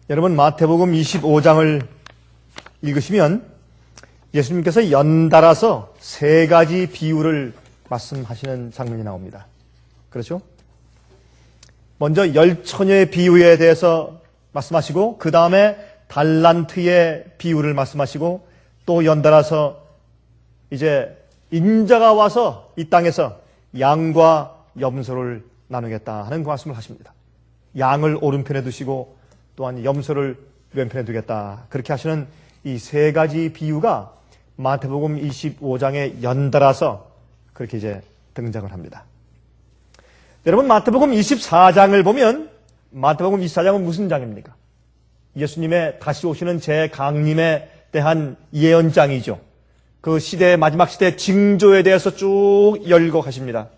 여러분 마태복음 25장을 읽으시면 예수님께서 연달아서 세 가지 비유를 말씀하시는 장면이 나옵니다. 그렇죠? 먼저 열처녀의 비유에 대해서 말씀하시고 그 다음에 달란트의 비유를 말씀하시고 또 연달아서 이제 인자가 와서 이 땅에서 양과 염소를 나누겠다 하는 그 말씀을 하십니다. 양을 오른편에 두시고 또한 염소를 왼편에 두겠다. 그렇게 하시는 이 세 가지 비유가 마태복음 25장에 연달아서 그렇게 이제 등장을 합니다. 여러분 마태복음 24장을 보면 마태복음 24장은 무슨 장입니까? 예수님의 다시 오시는 재강림에 대한 예언장이죠. 그 시대의 마지막 시대의 징조에 대해서 쭉 열고 가십니다.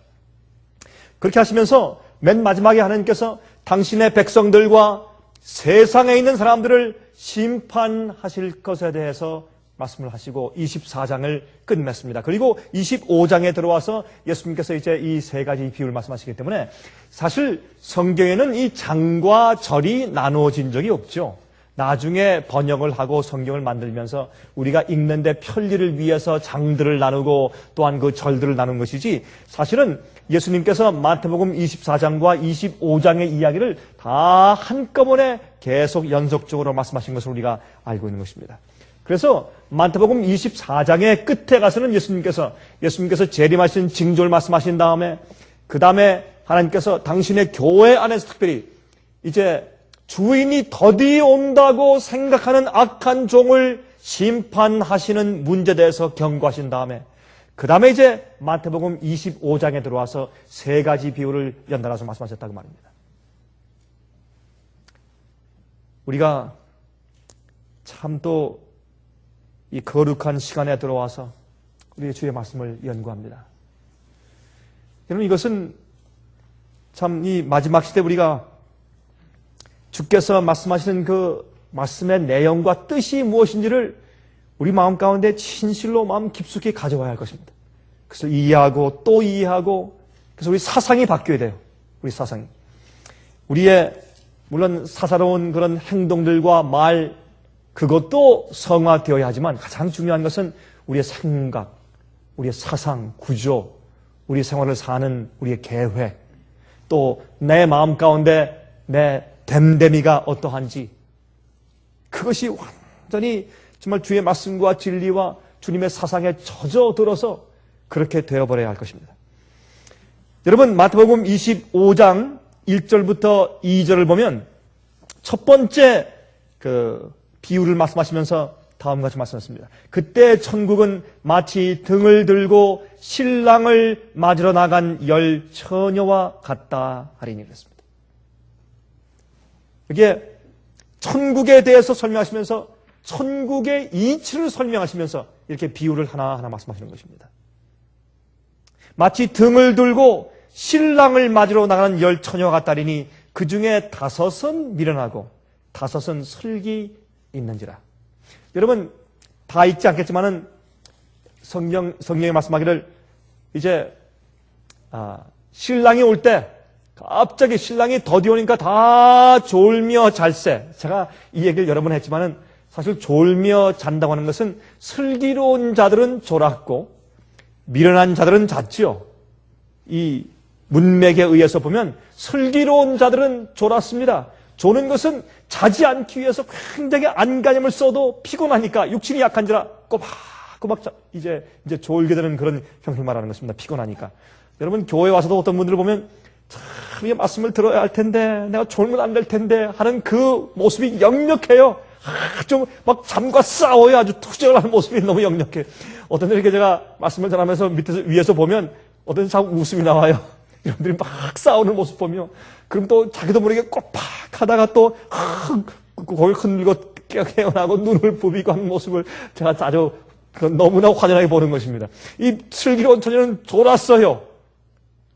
그렇게 하시면서 맨 마지막에 하나님께서 당신의 백성들과 세상에 있는 사람들을 심판하실 것에 대해서 말씀을 하시고 24장을 끝맺습니다. 그리고 25장에 들어와서 예수님께서 이제 이 세 가지 비유를 말씀하시기 때문에 사실 성경에는 이 장과 절이 나누어진 적이 없죠. 나중에 번역을 하고 성경을 만들면서 우리가 읽는데 편리를 위해서 장들을 나누고 또한 그 절들을 나눈 것이지 사실은 예수님께서 마태복음 24장과 25장의 이야기를 다 한꺼번에 계속 연속적으로 말씀하신 것을 우리가 알고 있는 것입니다. 그래서 마태복음 24장의 끝에 가서는 예수님께서 재림하신 징조를 말씀하신 다음에 그 다음에 하나님께서 당신의 교회 안에서 특별히 이제 주인이 더디 온다고 생각하는 악한 종을 심판하시는 문제에 대해서 경고하신 다음에 그 다음에 이제 마태복음 25장에 들어와서 세 가지 비유를 연달아서 말씀하셨다고 말입니다. 우리가 참 또 이 거룩한 시간에 들어와서 우리의 주의 말씀을 연구합니다. 여러분 이것은 참 이 마지막 시대 우리가 주께서 말씀하시는 그 말씀의 내용과 뜻이 무엇인지를 우리 마음 가운데 진실로 마음 깊숙이 가져와야 할 것입니다. 그래서 이해하고 또 이해하고 그래서 우리 사상이 바뀌어야 돼요. 우리 사상이. 우리의 물론 사사로운 그런 행동들과 말 그것도 성화되어야 하지만 가장 중요한 것은 우리의 생각, 우리의 사상, 구조, 우리 생활을 사는 우리의 계획 또 내 마음 가운데 내 됨됨이가 어떠한지 그것이 완전히 정말 주의 말씀과 진리와 주님의 사상에 젖어들어서 그렇게 되어버려야 할 것입니다. 여러분 마태복음 25장 1절부터 2절을 보면 첫 번째 그 비유를 말씀하시면서 다음과 같이 말씀하셨습니다. 그때 천국은 마치 등을 들고 신랑을 맞으러 나간 열 처녀와 같다 하리니 그랬습니다. 이게 천국에 대해서 설명하시면서 천국의 이치를 설명하시면서 이렇게 비유를 하나하나 말씀하시는 것입니다. 마치 등을 들고 신랑을 맞으러 나가는 열 처녀와 같다리니 그 중에 5은 미련하고 5은 슬기 있는지라. 여러분 다 읽지 않겠지만은 성경에 말씀하기를 이제 신랑이 올 때 갑자기 신랑이 더디 오니까 다 졸며 잘새. 제가 이 얘기를 여러 번 했지만은 사실 졸며 잔다고 하는 것은 슬기로운 자들은 졸았고 미련한 자들은 잤지요. 이 문맥에 의해서 보면 슬기로운 자들은 졸았습니다. 조는 것은 자지 않기 위해서 굉장히 안간힘을 써도 피곤하니까 육신이 약한지라 꼬박꼬박 이제 졸게 되는 그런 형태를 말하는 것입니다. 피곤하니까. 여러분 교회 와서도 어떤 분들을 보면 참 이 말씀을 들어야 할 텐데 내가 졸면 안 될 텐데 하는 그 모습이 역력해요. 좀 막 잠과 싸워야 아주 투쟁을 하는 모습이 너무 역력해. 어떤 이렇게 제가 말씀을 전하면서 위에서 보면 어떤 자꾸 웃음이 나와요. 이런들이 막 싸우는 모습 보며 그럼 또 자기도 모르게 꼬박 하다가 또 거기 흔들고 깨어나고 눈을 부비고 하는 모습을 제가 아주 너무나 환연하게 보는 것입니다. 이 슬기로운 처녀는 졸았어요.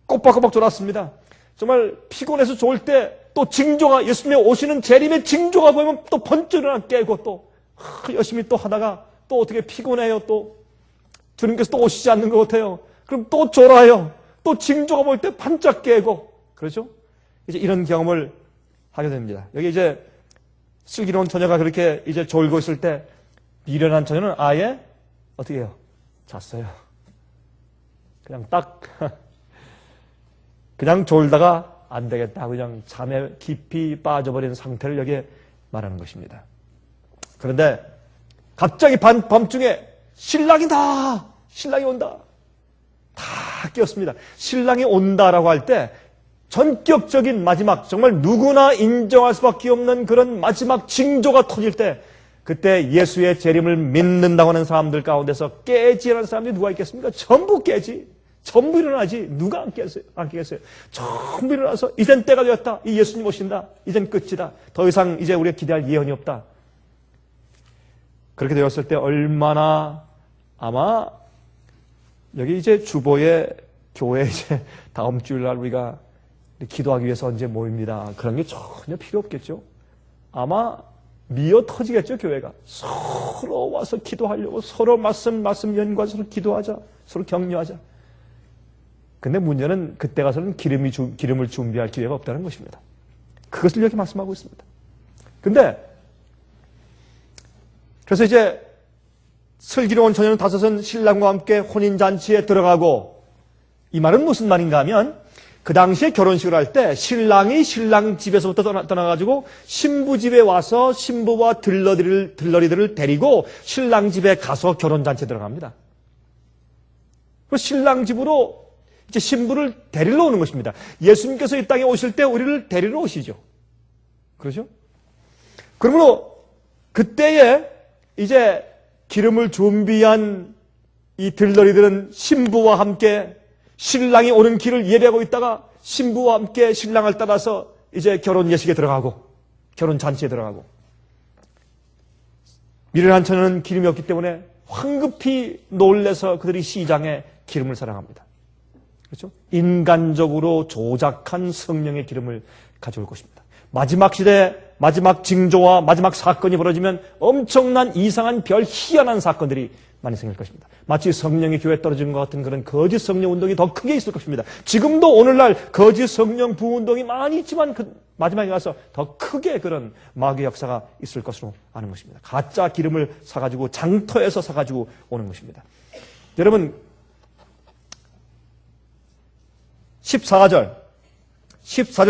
꼬박꼬박 졸았습니다. 정말 피곤해서 졸 때 또 징조가 예수님의 오시는 재림의 징조가 보이면 또 번쩍 일어나 깨고 또 열심히 또 하다가 또 어떻게 피곤해요. 또 주님께서 또 오시지 않는 것 같아요. 그럼 또 졸아요. 또 징조가 보일 때 반짝 깨고 그렇죠? 이제 이런 경험을 하게 됩니다. 여기 이제 슬기로운 처녀가 그렇게 이제 졸고 있을 때 미련한 처녀는 아예 어떻게 해요? 잤어요. 그냥 딱 그냥 졸다가 안 되겠다. 그냥 잠에 깊이 빠져버린 상태를 여기에 말하는 것입니다. 그런데 갑자기 밤중에 신랑이다! 신랑이 온다! 다 깨었습니다. 신랑이 온다라고 할 때 전격적인 마지막, 정말 누구나 인정할 수밖에 없는 그런 마지막 징조가 터질 때 그때 예수의 재림을 믿는다고 하는 사람들 가운데서 깨지 않은 사람들이 누가 있겠습니까? 전부 깨지. 전부 일어나지. 누가 안 깨겠어요? 전부 일어나서 이젠 때가 되었다. 이 예수님 오신다. 이젠 끝이다. 더 이상 이제 우리가 기대할 예언이 없다. 그렇게 되었을 때 얼마나 아마 여기 이제 주보에 교회 이제 다음 주일날 우리가 기도하기 위해서 언제 모입니다. 그런 게 전혀 필요 없겠죠. 아마 미어 터지겠죠, 교회가. 서로 와서 기도하려고 서로 말씀 연구하자, 서로 기도하자, 서로 격려하자. 근데 문제는 그때 가서는 기름을 준비할 기회가 없다는 것입니다. 그것을 이렇게 말씀하고 있습니다. 근데 그래서 이제 슬기로운 처녀는 다섯은 신랑과 함께 혼인잔치에 들어가고, 이 말은 무슨 말인가 하면 그 당시에 결혼식을 할 때 신랑이 신랑 집에서부터 떠나가지고 신부 집에 와서 신부와 들러리들을 데리고 신랑 집에 가서 결혼잔치에 들어갑니다. 그리고 신랑 집으로 이제 신부를 데리러 오는 것입니다. 예수님께서 이 땅에 오실 때 우리를 데리러 오시죠. 그렇죠? 그러므로 그때에 이제 기름을 준비한 이 들러리들은 신부와 함께 신랑이 오는 길을 예배하고 있다가 신부와 함께 신랑을 따라서 이제 결혼 예식에 들어가고 결혼 잔치에 들어가고, 미련한 처녀는 기름이 없기 때문에 황급히 놀래서 그들이 시장에 기름을 사랑합니다. 그렇죠? 인간적으로 조작한 성령의 기름을 가져올 것입니다. 마지막 시대, 마지막 징조와 마지막 사건이 벌어지면 엄청난 이상한 별 희한한 사건들이 많이 생길 것입니다. 마치 성령의 교회에 떨어지는 것 같은 그런 거짓 성령 운동이 더 크게 있을 것입니다. 지금도 오늘날 거짓 성령 부운동이 많이 있지만 그 마지막에 가서 더 크게 그런 마귀의 역사가 있을 것으로 아는 것입니다. 가짜 기름을 사가지고 장터에서 사가지고 오는 것입니다. 여러분 14절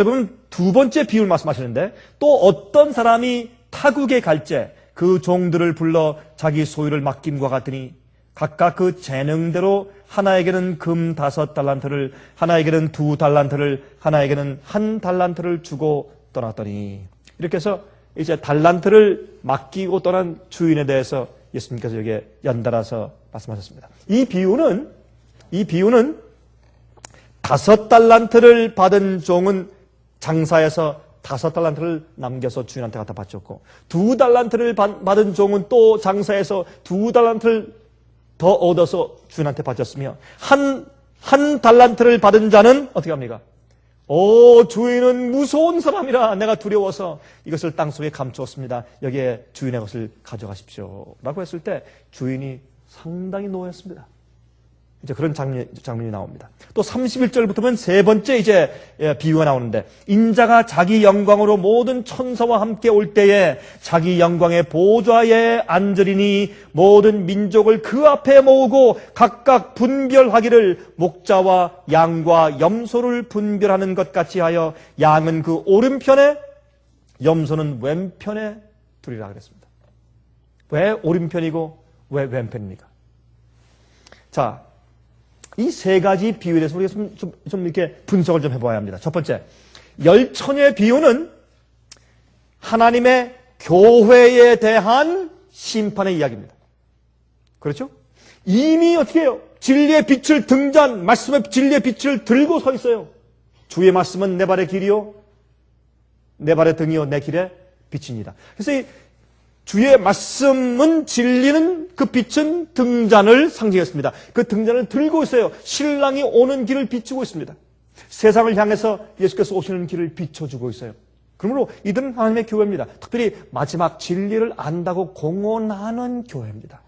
보면 두 번째 비유를 말씀하시는데, 또 어떤 사람이 타국에 갈 때 그 종들을 불러 자기 소유를 맡김과 같으니 각각 그 재능대로 하나에게는 금 5달란트를, 하나에게는 2달란트를, 하나에게는 1달란트를 주고 떠났더니, 이렇게 해서 이제 달란트를 맡기고 떠난 주인에 대해서 예수님께서 여기에 연달아서 말씀하셨습니다. 이 비유는 5달란트를 받은 종은 장사해서 5달란트를 남겨서 주인한테 갖다 바쳤고, 2달란트를 받은 종은 또 장사해서 2달란트를 더 얻어서 주인한테 바쳤으며, 한 달란트를 받은 자는 어떻게 합니까? 주인은 무서운 사람이라 내가 두려워서 이것을 땅속에 감추었습니다. 여기에 주인의 것을 가져가십시오. 라고 했을 때 주인이 상당히 노했습니다. 이제 그런 장면이 나옵니다. 또 31절부터 보면 세 번째 이제 비유가 나오는데, 인자가 자기 영광으로 모든 천사와 함께 올 때에 자기 영광의 보좌에 앉으리니 모든 민족을 그 앞에 모으고 각각 분별하기를 목자와 양과 염소를 분별하는 것 같이 하여 양은 그 오른편에 염소는 왼편에 두리라 그랬습니다. 왜 오른편이고 왜 왼편입니까? 자, 이 세 가지 비유에 대해서 우리가 좀 이렇게 분석을 좀 해봐야 합니다. 첫 번째, 열처녀의 비유는 하나님의 교회에 대한 심판의 이야기입니다. 그렇죠? 이미 어떻게 해요? 진리의 빛을 말씀의 진리의 빛을 들고 서 있어요. 주의 말씀은 내 발의 길이요, 내 발의 등이요, 내 길의 빛입니다. 그래서 이 주의 말씀은, 진리는, 그 빛은 등잔을 상징했습니다. 그 등잔을 들고 있어요. 신랑이 오는 길을 비추고 있습니다. 세상을 향해서 예수께서 오시는 길을 비춰주고 있어요. 그러므로 이들은 하나님의 교회입니다. 특별히 마지막 진리를 안다고 공언하는 교회입니다.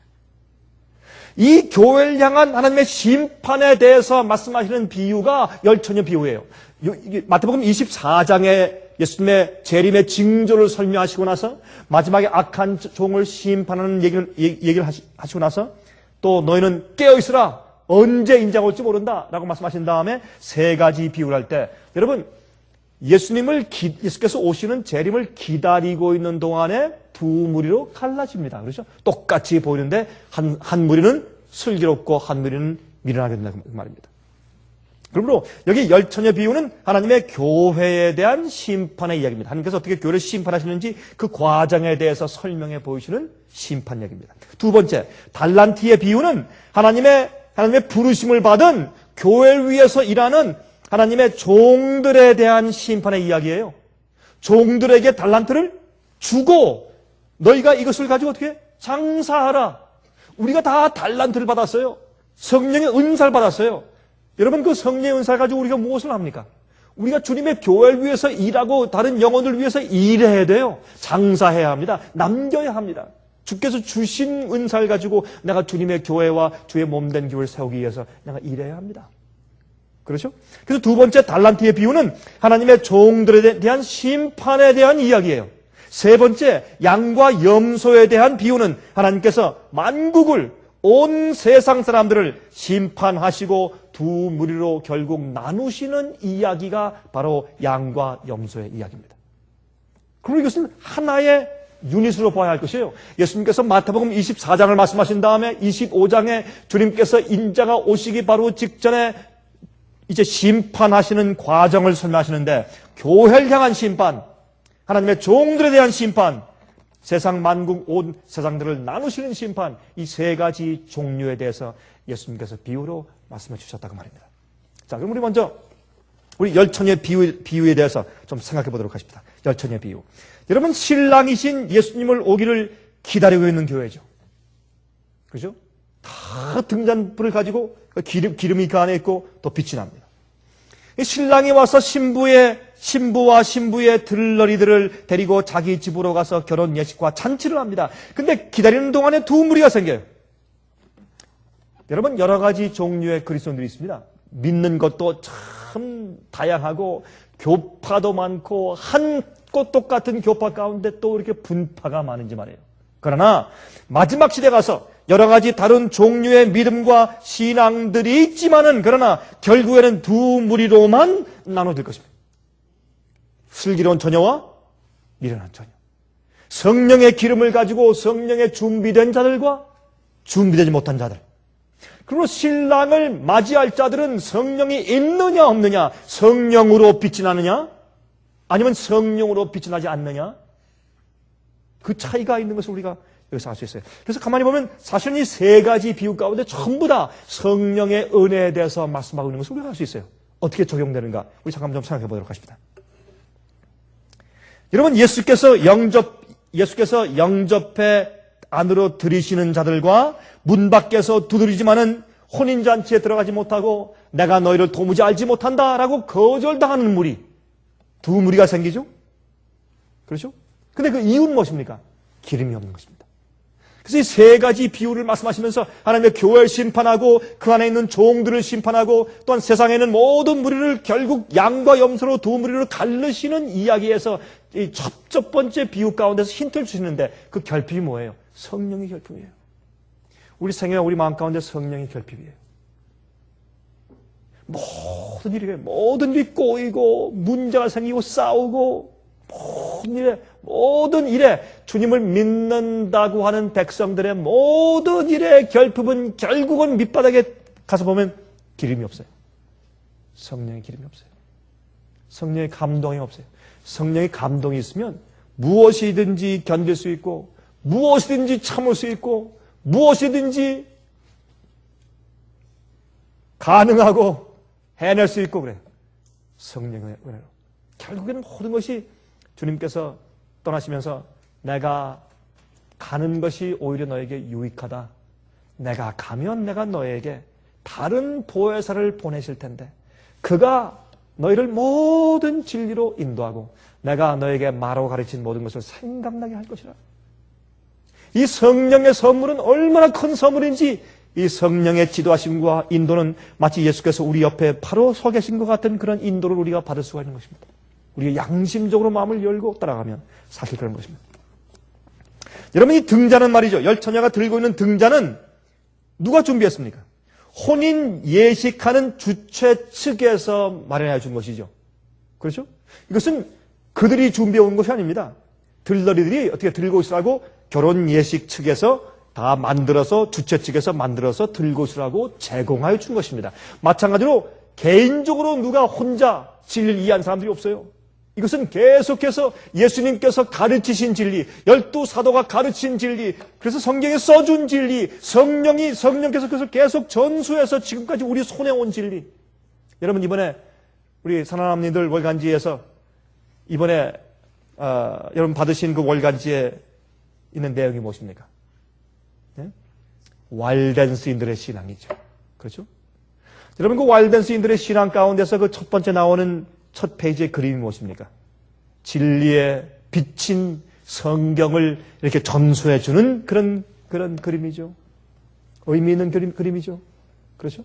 이 교회를 향한 하나님의 심판에 대해서 말씀하시는 비유가 열처녀 비유예요. 마태복음 24장에 예수님의 재림의 징조를 설명하시고 나서 마지막에 악한 종을 심판하는 얘기를 하시고 나서 또 너희는 깨어있으라. 언제 인자가 올지 모른다 라고 말씀하신 다음에 세 가지 비유를 할 때 여러분 예수께서 오시는 재림을 기다리고 있는 동안에 두 무리로 갈라집니다. 그렇죠? 똑같이 보이는데 한 무리는 슬기롭고 한 무리는 미련하게 된다는 말입니다. 그러므로 여기 열처녀 비유는 하나님의 교회에 대한 심판의 이야기입니다. 하나님께서 어떻게 교회를 심판하시는지 그 과정에 대해서 설명해 보이시는 심판 이야기입니다. 두 번째, 달란트의 비유는 하나님의 부르심을 받은 교회를 위해서 일하는 하나님의 종들에 대한 심판의 이야기예요. 종들에게 달란트를 주고 너희가 이것을 가지고 어떻게 장사하라. 우리가 다 달란트를 받았어요. 성령의 은사를 받았어요. 여러분 그 성령의 은사를 가지고 우리가 무엇을 합니까? 우리가 주님의 교회를 위해서 일하고 다른 영혼을 위해서 일해야 돼요. 장사해야 합니다. 남겨야 합니다. 주께서 주신 은사를 가지고 내가 주님의 교회와 주의 몸된 교회를 세우기 위해서 내가 일해야 합니다. 그렇죠? 그래서 두 번째 달란트의 비유는 하나님의 종들에 대한 심판에 대한 이야기예요. 세 번째 양과 염소에 대한 비유는 하나님께서 만국을 온 세상 사람들을 심판하시고 두 무리로 결국 나누시는 이야기가 바로 양과 염소의 이야기입니다. 그리고 이것은 하나의 유닛으로 봐야 할 것이에요. 예수님께서 마태복음 24장을 말씀하신 다음에 25장에 주님께서 인자가 오시기 바로 직전에 이제 심판하시는 과정을 설명하시는데 교회를 향한 심판, 하나님의 종들에 대한 심판, 세상 만국 온 세상들을 나누시는 심판, 이 세 가지 종류에 대해서 예수님께서 비유로 말씀해 주셨다고 말입니다. 자, 그럼 우리 먼저 우리 열처녀의 비유에 대해서 좀 생각해 보도록 하십니다. 열처녀의 비유. 여러분 신랑이신 예수님을 오기를 기다리고 있는 교회죠. 그죠? 다 등잔불을 가지고 기름이 그 안에 있고 또 빛이 납니다. 신랑이 와서 신부와 신부의 들러리들을 데리고 자기 집으로 가서 결혼 예식과 잔치를 합니다. 근데 기다리는 동안에 두 무리가 생겨요. 여러분 여러 가지 종류의 그리스도인들이 있습니다. 믿는 것도 참 다양하고 교파도 많고 한 꽃 똑같은 교파 가운데 또 이렇게 분파가 많은지 말이에요. 그러나 마지막 시대 가서 여러 가지 다른 종류의 믿음과 신앙들이 있지만은 그러나 결국에는 두 무리로만 나눠질 것입니다. 슬기로운 처녀와 미련한 처녀. 성령의 기름을 가지고 성령의 준비된 자들과 준비되지 못한 자들. 그리고 신랑을 맞이할 자들은 성령이 있느냐 없느냐, 성령으로 빛이 나느냐 아니면 성령으로 빛이 나지 않느냐, 그 차이가 있는 것을 우리가 여기서 알 수 있어요. 그래서 가만히 보면 사실은 이 세 가지 비유 가운데 전부 다 성령의 은혜에 대해서 말씀하고 있는 것을 우리가 알 수 있어요. 어떻게 적용되는가 우리 잠깐 좀 생각해 보도록 하십니다. 여러분 예수께서 영접해 안으로 들이시는 자들과 문 밖에서 두드리지만은 혼인잔치에 들어가지 못하고 내가 너희를 도무지 알지 못한다라고 거절당하는 무리, 두 무리가 생기죠. 그렇죠? 근데 그 이유는 무엇입니까? 기름이 없는 것입니다. 그래서 이 세 가지 비유를 말씀하시면서 하나님의 교회를 심판하고 그 안에 있는 종들을 심판하고 또한 세상에 있는 모든 무리를 결국 양과 염소로 두 무리로 갈르시는 이야기에서 이 첫 번째 비유 가운데서 힌트를 주시는데 그 결핍이 뭐예요? 성령의 결핍이에요. 우리 생애와 우리 마음 가운데 성령의 결핍이에요. 모든 일이 꼬이고 문제가 생기고 싸우고 모든 일에 주님을 믿는다고 하는 백성들의 모든 일의 결핍은 결국은 밑바닥에 가서 보면 기름이 없어요. 성령의 기름이 없어요. 성령의 감동이 없어요. 성령의 감동이 있으면 무엇이든지 견딜 수 있고 무엇이든지 참을 수 있고 무엇이든지 가능하고 해낼 수 있고 그래요. 성령의 은혜로. 결국에는 모든 것이 주님께서 떠나시면서 내가 가는 것이 오히려 너에게 유익하다. 내가 가면 내가 너에게 다른 보혜사를 보내실 텐데 그가 너희를 모든 진리로 인도하고 내가 너에게 말하고 가르친 모든 것을 생각나게 할 것이라. 이 성령의 선물은 얼마나 큰 선물인지 이 성령의 지도하심과 인도는 마치 예수께서 우리 옆에 바로 서 계신 것 같은 그런 인도를 우리가 받을 수가 있는 것입니다. 우리가 양심적으로 마음을 열고 따라가면 사실 그런 것입니다. 여러분, 이 등잔은 말이죠. 열 처녀가 들고 있는 등잔은 누가 준비했습니까? 혼인 예식하는 주최 측에서 마련해 준 것이죠. 그렇죠? 이것은 그들이 준비해 온 것이 아닙니다. 들러리들이 어떻게 들고 있으라고 결혼 예식 측에서 다 만들어서, 주최 측에서 만들어서 들고 있으라고 제공하여 준 것입니다. 마찬가지로 개인적으로 누가 혼자 진리를 이해한 사람들이 없어요. 이것은 계속해서 예수님께서 가르치신 진리, 12사도가 가르친 진리, 그래서 성경에 써준 진리, 성령께서 그것을 계속 전수해서 지금까지 우리 손에 온 진리. 여러분, 이번에 우리 사랑하는 월간지에서 이번에 여러분 받으신 그 월간지에 있는 내용이 무엇입니까? 네? 와일된 스인들의 신앙이죠. 그렇죠? 여러분, 그 와일된 스인들의 신앙 가운데서 그 첫 번째 나오는 첫 페이지의 그림이 무엇입니까? 진리에 비친 성경을 이렇게 전수해주는 그런 그림이죠. 의미 있는 그림이죠. 그렇죠?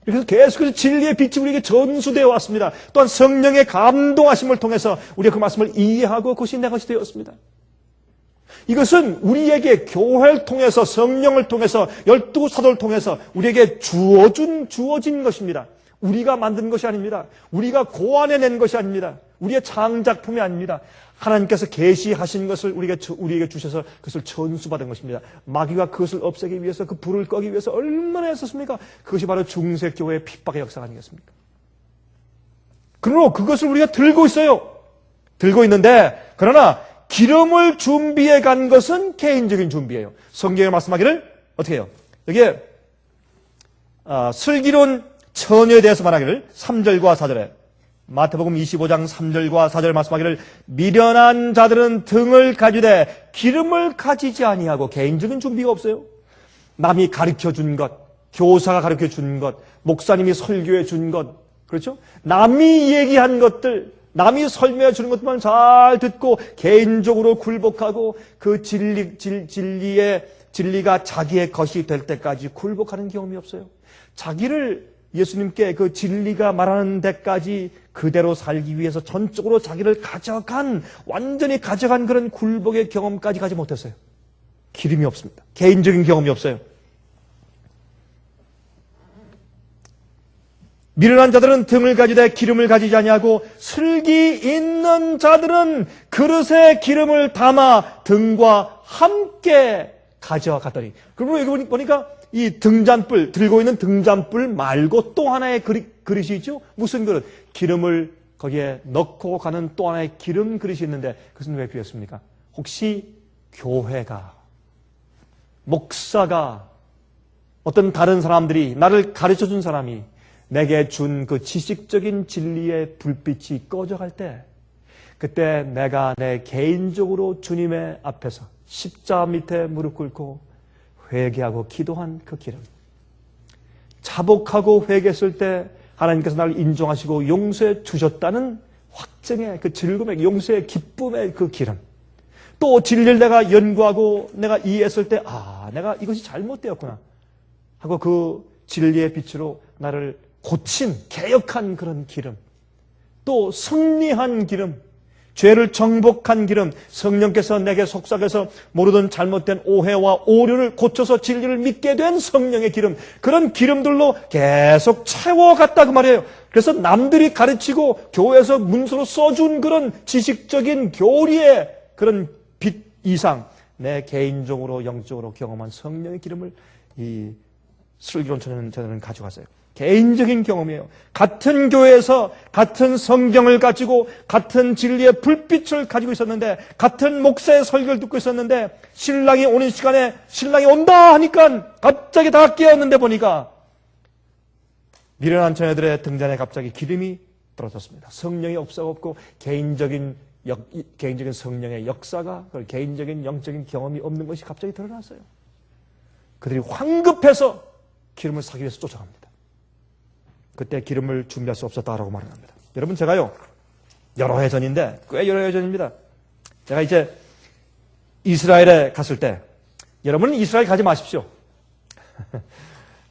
그래서 계속해서 진리의 빛이 우리에게 전수되어 왔습니다. 또한 성령의 감동하심을 통해서 우리가 그 말씀을 이해하고 그것이 내 것이 되었습니다. 이것은 우리에게 교회를 통해서, 성령을 통해서, 12사도를 통해서 우리에게 주어진 것입니다. 우리가 만든 것이 아닙니다. 우리가 고안해낸 것이 아닙니다. 우리의 창작품이 아닙니다. 하나님께서 계시하신 것을 우리에게 주셔서 그것을 전수받은 것입니다. 마귀가 그것을 없애기 위해서, 그 불을 꺼기 위해서 얼마나 했었습니까? 그것이 바로 중세교회의 핍박의 역사가 아니겠습니까? 그러므로 그것을 우리가 들고 있어요. 들고 있는데, 그러나 기름을 준비해 간 것은 개인적인 준비예요. 성경에 말씀하기를 어떻게 해요? 여기에 슬기로운 처녀에 대해서 말하기를 3절과 4절에 마태복음 25장 3절과 4절에 말씀하기를 미련한 자들은 등을 가지되 기름을 가지지 아니하고. 개인적인 준비가 없어요. 남이 가르쳐준 것, 교사가 가르쳐준 것, 목사님이 설교해 준 것, 그렇죠? 남이 얘기한 것들, 남이 설명해 주는 것만 잘 듣고 개인적으로 굴복하고 그 진리가 자기의 것이 될 때까지 굴복하는 경험이 없어요. 자기를 예수님께 그 진리가 말하는 데까지 그대로 살기 위해서 전적으로 자기를 완전히 가져간 그런 굴복의 경험까지 가지 못했어요. 기름이 없습니다. 개인적인 경험이 없어요. 미련한 자들은 등을 가지되 기름을 가지지 아니하고 슬기 있는 자들은 그릇에 기름을 담아 등과 함께 가져갔더니. 그리고 여기 보니까 이 등잔불, 들고 있는 등잔불 말고 또 하나의 그릇이 있죠? 무슨 그릇? 기름을 거기에 넣고 가는 또 하나의 기름 그릇이 있는데 그것은 왜 비었습니까? 혹시 교회가, 목사가, 어떤 다른 사람들이, 나를 가르쳐준 사람이 내게 준 그 지식적인 진리의 불빛이 꺼져갈 때, 그때 내가 내 개인적으로 주님의 앞에서 십자가 밑에 무릎 꿇고 회개하고 기도한 그 기름, 자복하고 회개했을 때 하나님께서 나를 인정하시고 용서해 주셨다는 확증의 그 즐거움의, 용서의 기쁨의 그 기름, 또 진리를 내가 연구하고 내가 이해했을 때 내가 이것이 잘못되었구나 하고 그 진리의 빛으로 나를 고친, 개혁한 그런 기름, 또 승리한 기름, 죄를 정복한 기름, 성령께서 내게 속삭여서 모르던 잘못된 오해와 오류를 고쳐서 진리를 믿게 된 성령의 기름, 그런 기름들로 계속 채워갔다 그 말이에요. 그래서 남들이 가르치고 교회에서 문서로 써준 그런 지식적인 교리의 그런 빛 이상 내 개인적으로 영적으로 경험한 성령의 기름을 이 슬기로운 처녀는 가져갔어요. 개인적인 경험이에요. 같은 교회에서 같은 성경을 가지고 같은 진리의 불빛을 가지고 있었는데, 같은 목사의 설교를 듣고 있었는데, 신랑이 오는 시간에 신랑이 온다 하니까 갑자기 다 깨었는데 보니까 미련한 처녀들의 등잔에 갑자기 기름이 떨어졌습니다. 성령의 역사가 없고 개인적인 성령의 역사가, 개인적인 영적인 경험이 없는 것이 갑자기 드러났어요. 그들이 황급해서 기름을 사기 위해서 쫓아갑니다. 그때 기름을 준비할 수 없었다라고 말을 합니다. 여러분, 제가요, 여러 해 전인데, 꽤 여러 해 전입니다. 제가 이제 이스라엘에 갔을 때, 여러분은 이스라엘 가지 마십시오.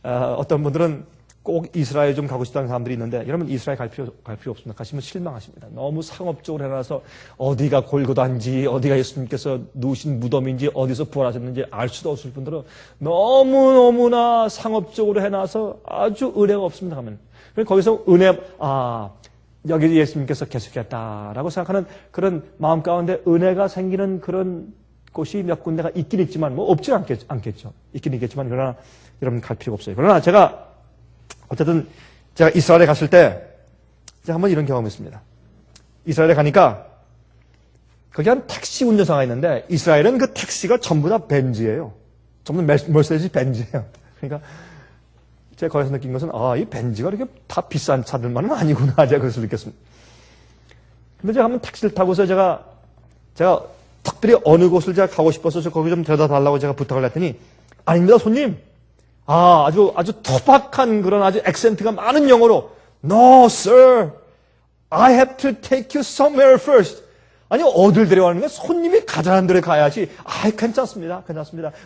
어떤 분들은 꼭 이스라엘 좀 가고 싶다는 사람들이 있는데 여러분 이스라엘 갈 필요 없습니다. 가시면 실망하십니다. 너무 상업적으로 해놔서 어디가 골고다인지 어디가 예수님께서 누우신 무덤인지 어디서 부활하셨는지 알 수도 없을 분들은 너무너무나 상업적으로 해놔서 아주 은혜가 없습니다. 가면 거기서 은혜 여기 예수님께서 계셨겠다라고 생각하는 그런 마음 가운데 은혜가 생기는 그런 곳이 몇 군데가 있긴 있지만 뭐 없지는 않겠죠. 있긴 있겠지만 그러나 여러분 갈 필요가 없어요. 그러나 제가 어쨌든 제가 이스라엘에 갔을 때 제가 한번 이런 경험이 있습니다. 이스라엘에 가니까 거기 한 택시 운전사가 있는데 이스라엘은 그 택시가 전부 다 벤즈예요. 전부 다 머세디스 벤즈예요. 그러니까 제가 거기서 느낀 것은 이 벤즈가 이렇게 다 비싼 차들만은 아니구나. 제가 그것을 느꼈습니다. 근데 제가 한번 택시를 타고서 제가 특별히 어느 곳을 제가 가고 싶어서 거기 좀 데려다 달라고 제가 부탁을 했더니 아닙니다, 손님. 아주 투박한 그런 아주 액센트가 많은 영어로 No, sir. I have to take you somewhere first. 아니, 어딜 데려가는 거야? 손님이 가자는 데로 가야지. 괜찮습니다.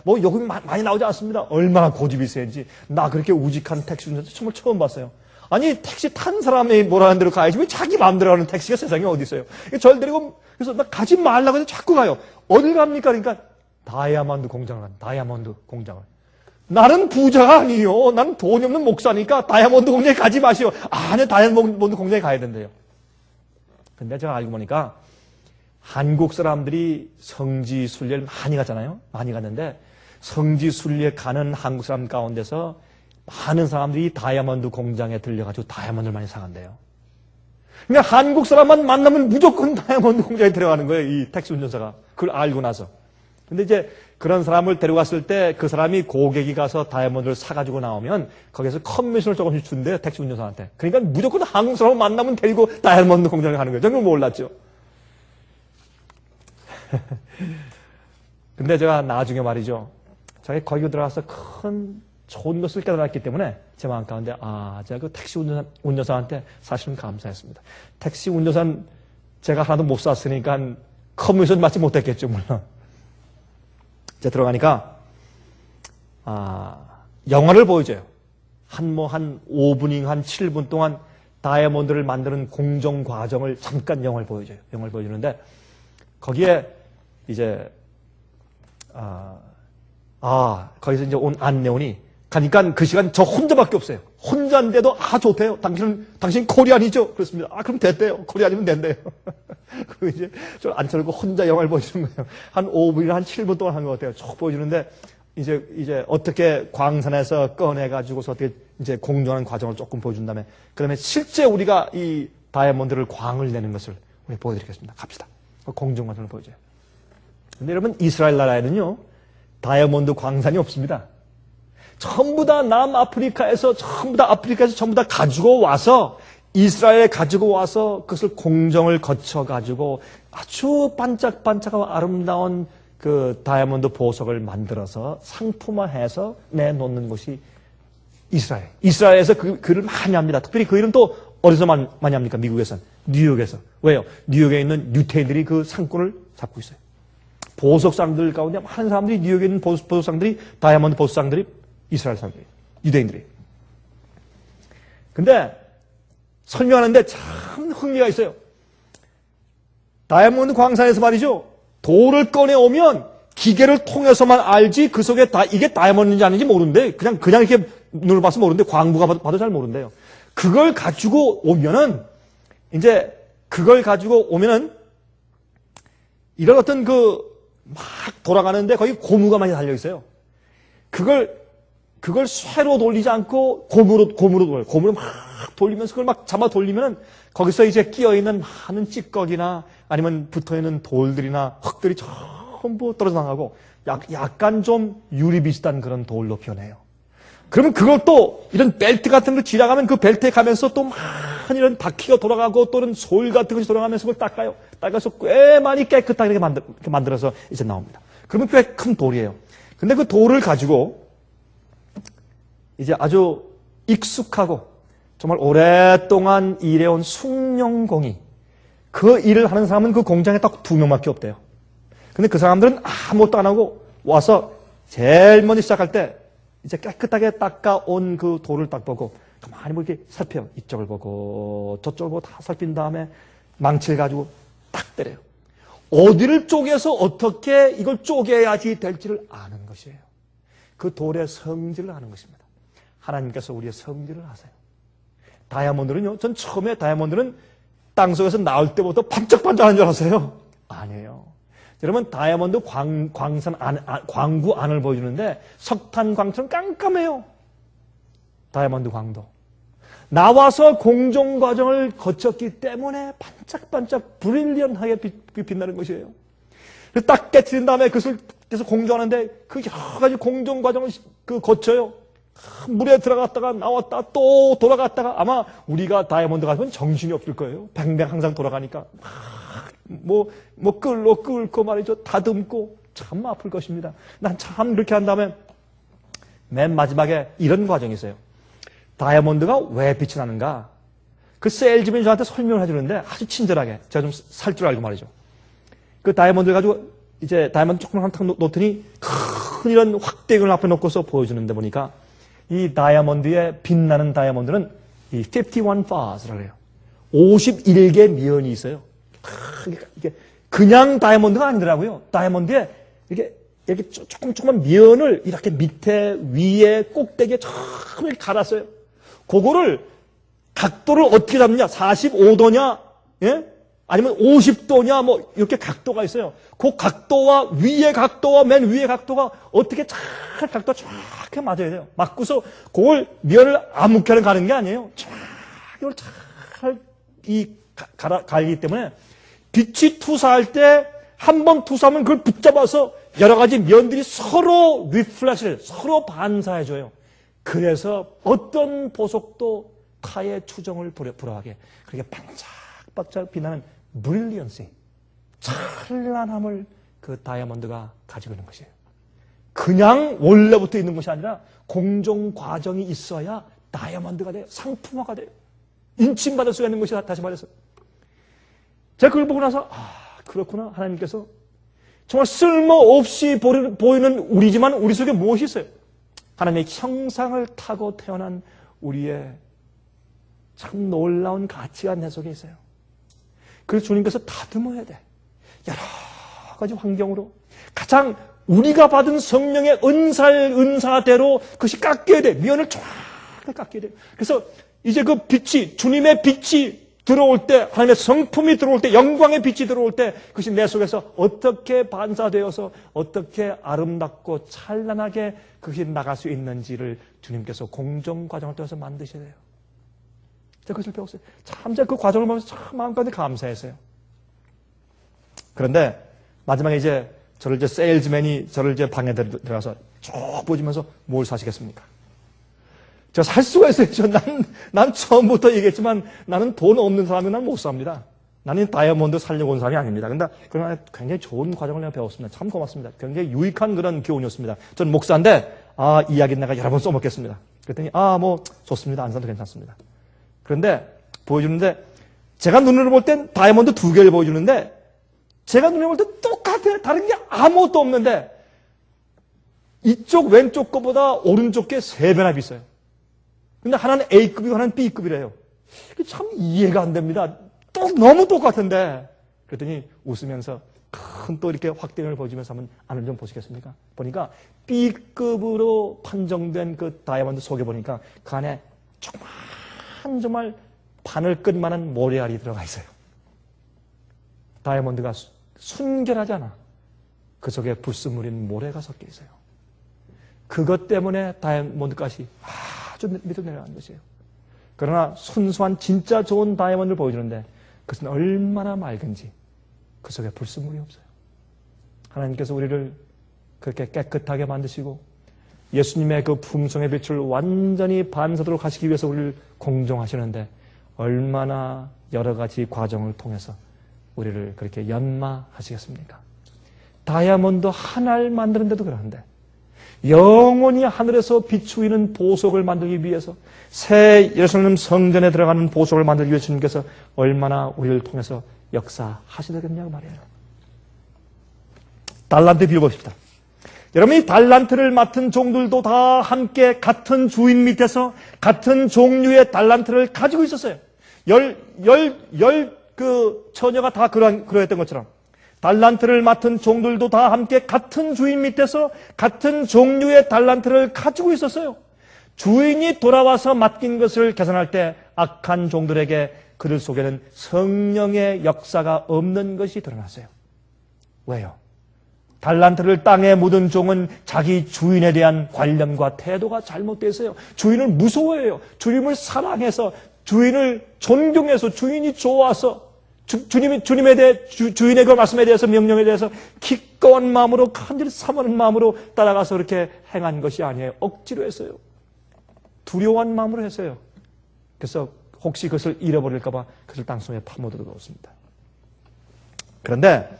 뭐, 요금 많이 나오지 않습니다. 얼마나 고집이 세지. 나 그렇게 우직한 택시 운전자 정말 처음 봤어요. 아니, 택시 탄 사람이 뭐라는 데로 가야지. 왜 자기 마음대로 가는 택시가 세상에 어디 있어요? 저를 데리고, 그래서 나 가지 말라고 해서 자꾸 가요. 어딜 갑니까? 그러니까, 다이아몬드 공장을 간다. 다이아몬드 공장을. 나는 부자가 아니요. 나는 돈이 없는 목사니까 다이아몬드 공장에 가지 마시오. 네, 다이아몬드 공장에 가야 된대요. 근데 제가 알고 보니까 한국 사람들이 성지 순례를 많이 가잖아요. 많이 갔는데 성지 순례 가는 한국 사람 가운데서 많은 사람들이 다이아몬드 공장에 들려가지고 다이아몬드를 많이 사간대요. 그러니까 한국 사람만 만나면 무조건 다이아몬드 공장에 들어가는 거예요. 이 택시 운전사가. 그걸 알고 나서. 근데 이제 그런 사람을 데려갔을 때 그 사람이 고객이 가서 다이아몬드를 사가지고 나오면 거기서 커미션을 조금씩 준대요. 택시 운전사한테. 그러니까 무조건 한국 사람을 만나면 데리고 다이아몬드 공장에 가는 거예요. 저는 몰랐죠. 근데 제가 나중에 말이죠. 제가 거기 들어가서 큰 좋은 것을 깨달았기 때문에 제 마음 가운데 제가 그 택시 운전사한테 사실은 감사했습니다. 택시 운전사는 제가 하나도 못 샀으니까 커미션 받지 못했겠죠. 물론. 이제 들어가니까 영화를 보여줘요. 한 5분인가 한 7분 동안 다이아몬드를 만드는 공정 과정을 잠깐 영화를 보여줘요. 영화를 보여주는데 거기에 이제 거기서 이제 온 안내원이 가니까 그 시간 저 혼자밖에 없어요. 혼자인데도 좋대요. 당신 코리안이죠? 그렇습니다. 그럼 됐대요. 코리안이면 된대요. 그 이제 저 앉혀놓고 혼자 영화를 보여주는 거예요. 한 5분이나 한 7분 동안 한 것 같아요. 쭉 보여주는데 이제 어떻게 광산에서 꺼내가지고서 어떻게 이제 공정하는 과정을 조금 보여준 다음에 그다음에 실제 우리가 이 다이아몬드를 광을 내는 것을 우리 보여드리겠습니다. 갑시다. 공정 과정을 보여줘요. 근데 여러분 이스라엘 나라에는요 다이아몬드 광산이 없습니다. 전부 다 남아프리카에서 전부 다 가지고 와서 이스라엘에 가지고 와서 그것을 공정을 거쳐 가지고 아주 반짝반짝하고 아름다운 그 다이아몬드 보석을 만들어서 상품화해서 내놓는 것이 이스라엘. 이스라엘에서 그를 많이 합니다. 특별히 그 일은 또 어디서 많이 합니까? 미국에서, 뉴욕에서. 왜요? 뉴욕에 있는 유태인들이 그 상권을 잡고 있어요. 보석상들 가운데 많은 사람들이 뉴욕에 있는 보석상들이 다이아몬드 보석상들이 이스라엘 사람들이, 유대인들이. 근데 설명하는데 참 흥미가 있어요. 다이아몬드 광산에서 말이죠. 돌을 꺼내오면 기계를 통해서만 알지 그 속에 이게 다이아몬드인지 아닌지 모르는데 그냥 이렇게 눈을 봐서 모르는데 광부가 봐도 잘 모른대요. 그걸 가지고 오면은 이런 어떤 막 돌아가는데 거기 고무가 많이 달려 있어요. 그걸 쇠로 돌리지 않고 고무로 돌려요. 고무로 막 돌리면서 그걸 막 잡아 돌리면 거기서 이제 끼어있는 많은 찌꺼기나 아니면 붙어있는 돌들이나 흙들이 전부 떨어져 나가고 약간 좀 유리 비슷한 그런 돌로 변해요. 그러면 그걸 또 이런 벨트 같은 걸 지나가면 그 벨트에 가면서 또 많은 이런 바퀴가 돌아가고 또는 솔 같은 것이 돌아가면서 그걸 닦아요. 닦아서 꽤 많이 깨끗하게 이렇게 만들어서 이제 나옵니다. 그러면 꽤 큰 돌이에요. 근데 그 돌을 가지고 이제 아주 익숙하고 정말 오랫동안 일해온 숭늉공이 그 일을 하는 사람은 그 공장에 딱 2명밖에 없대요. 근데 그 사람들은 아무것도 안 하고 와서 제일 먼저 시작할 때 이제 깨끗하게 닦아온 그 돌을 딱 보고 가만히 뭐 이렇게 살펴요. 이쪽을 보고 저쪽을 보고 다 살핀 다음에 망치를 가지고 딱 때려요. 어디를 쪼개서 어떻게 이걸 쪼개야지 될지를 아는 것이에요. 그 돌의 성질을 아는 것입니다. 하나님께서 우리의 성질을 아세요. 다이아몬드는요, 전 처음에 다이아몬드는 땅속에서 나올 때부터 반짝반짝한 줄 알았어요. 아니에요. 여러분, 다이아몬드 광산 광구 안을 보여주는데 석탄광처럼 깜깜해요. 다이아몬드 광도. 나와서 공정 과정을 거쳤기 때문에 반짝반짝 브릴리언하게 빛나는 것이에요. 그래서 딱 깨트린 다음에 그것을 계속 공정하는데 그 여러 가지 공정 과정을 거쳐요. 물에 들어갔다가 나왔다 또 돌아갔다가 아마 우리가 다이아몬드 가면 정신이 없을 거예요. 뱅뱅 항상 돌아가니까 뭐 끓고 말이죠. 다듬고 참 아플 것입니다. 난 참 그렇게 한 다음에 맨 마지막에 이런 과정이 있어요. 다이아몬드가 왜 빛이 나는가? 그 세일즈맨이 저한테 설명을 해주는데 아주 친절하게 제가 좀 살 줄 알고 말이죠. 그 다이아몬드를 가지고 이제 다이아몬드 조금 한탁 놓더니 큰 이런 확대경을 앞에 놓고서 보여주는데 보니까 이 다이아몬드의 빛나는 다이아몬드는 이 51 phase라고 해요. 51개 미연이 있어요. 이게 그냥 다이아몬드가 아니더라고요. 다이아몬드에 이렇게 조금만 미연을 이렇게 밑에 위에 꼭대기에 참 갈았어요. 그거를 각도를 어떻게 잡느냐? 45도냐? 예? 아니면 50도냐? 뭐 이렇게 각도가 있어요. 그 각도와 위의 각도와 맨 위의 각도가 어떻게 잘 각도가 정확하게 맞아야 돼요. 맞고서 그걸 미연을 아무렇게나 가는 게 아니에요. 이걸 잘 갈기 때문에 빛이 투사할 때 한 번 투사하면 그걸 붙잡아서 여러 가지 면들이 서로 리플렉션을 서로 반사해줘요. 그래서 어떤 보석도 타의 추정을 불허하게 그렇게 반짝반짝 빛나는 브릴리언시, 찬란함을 그 다이아몬드가 가지고 있는 것이에요. 그냥 원래부터 있는 것이 아니라 공정 과정이 있어야 다이아몬드가 돼요. 상품화가 돼요. 인침받을 수가 있는 것이다. 다시 말해서 제가 그걸 보고 나서 그렇구나. 하나님께서 정말 쓸모없이 보이는 우리지만 우리 속에 무엇이 있어요? 하나님의 형상을 타고 태어난 우리의 참 놀라운 가치가 내 속에 있어요. 그래서 주님께서 다듬어야 돼. 여러 가지 환경으로 가장 우리가 받은 성령의 은사대로 그것이 깎여야 돼. 미연을 정확하게 깎여야 돼. 그래서 이제 그 빛이 주님의 빛이 들어올 때, 하나님의 성품이 들어올 때, 영광의 빛이 들어올 때 그것이 내 속에서 어떻게 반사되어서 어떻게 아름답고 찬란하게 그것이 나갈 수 있는지를 주님께서 공정 과정을 통해서 만드셔야 돼요. 제가 그것을 배웠어요. 참 제가 그 과정을 보면서 참 마음까지 감사했어요. 그런데 마지막에 이제 세일즈맨이 저를 방에 들어가서 쭉 보여주면서 뭘 사시겠습니까? 제가 살 수가 있어요. 난 처음부터 얘기했지만 나는 돈 없는 사람이 난 못 삽니다. 나는 다이아몬드 살려고 온 사람이 아닙니다. 그러나 굉장히 좋은 과정을 내가 배웠습니다. 참 고맙습니다. 굉장히 유익한 그런 교훈이었습니다. 저는 목사인데 이야기 내가 여러 번 써먹겠습니다. 그랬더니 뭐 좋습니다. 안 사도 괜찮습니다. 그런데 보여주는데 제가 눈으로 볼 땐 다이아몬드 2개를 보여주는데 제가 눈에 볼 때 똑같아요. 다른 게 아무것도 없는데 이쪽 왼쪽 거보다 오른쪽 게 3배나 비싸요. 근데 하나는 A급이고 하나는 B급이래요. 참 이해가 안 됩니다. 너무 똑같은데. 그랬더니 웃으면서 큰 또 이렇게 확대경을 보여주면서 한번 안을 좀 보시겠습니까? 보니까 B급으로 판정된 그 다이아몬드 속에 보니까 그 안에 정말 바늘 끈만한 모래알이 들어가 있어요. 다이아몬드가 순결하지 않아. 그 속에 불순물인 모래가 섞여 있어요. 그것 때문에 다이아몬드 값이 아주 밑으로 내려간 것이에요. 그러나 순수한 진짜 좋은 다이아몬드를 보여주는데 그것은 얼마나 맑은지 그 속에 불순물이 없어요. 하나님께서 우리를 그렇게 깨끗하게 만드시고 예수님의 그 품성의 빛을 완전히 반사도록 하시기 위해서 우리를 공정하시는데 얼마나 여러 가지 과정을 통해서 우리를 그렇게 연마하시겠습니까? 다이아몬드 하나를 만드는데도 그러는데 영원히 하늘에서 비추이는 보석을 만들기 위해서 새 예루살렘 성전에 들어가는 보석을 만들기 위해 주님께서 얼마나 우리를 통해서 역사하시겠냐고 말이에요. 달란트 비유 봅시다. 여러분, 이 달란트를 맡은 종들도 다 함께 같은 주인 밑에서 같은 종류의 달란트를 가지고 있었어요. 그 처녀가 다 그러했던 것처럼 달란트를 맡은 종들도 다 함께 같은 주인 밑에서 같은 종류의 달란트를 가지고 있었어요. 주인이 돌아와서 맡긴 것을 계산할 때 악한 종들에게 그들 속에는 성령의 역사가 없는 것이 드러났어요. 왜요? 달란트를 땅에 묻은 종은 자기 주인에 대한 관념과 태도가 잘못되어 있어요. 주인을 무서워해요. 주님을 사랑해서, 주인을 존경해서, 주인이 좋아서, 주님에 대해, 주인의 그 말씀에 대해서, 명령에 대해서 기꺼운 마음으로, 간절히 사모하는 마음으로 따라가서 그렇게 행한 것이 아니에요. 억지로 했어요. 두려워한 마음으로 했어요. 그래서 혹시 그것을 잃어버릴까봐 그것을 땅속에 파묻어 놓습니다. 그런데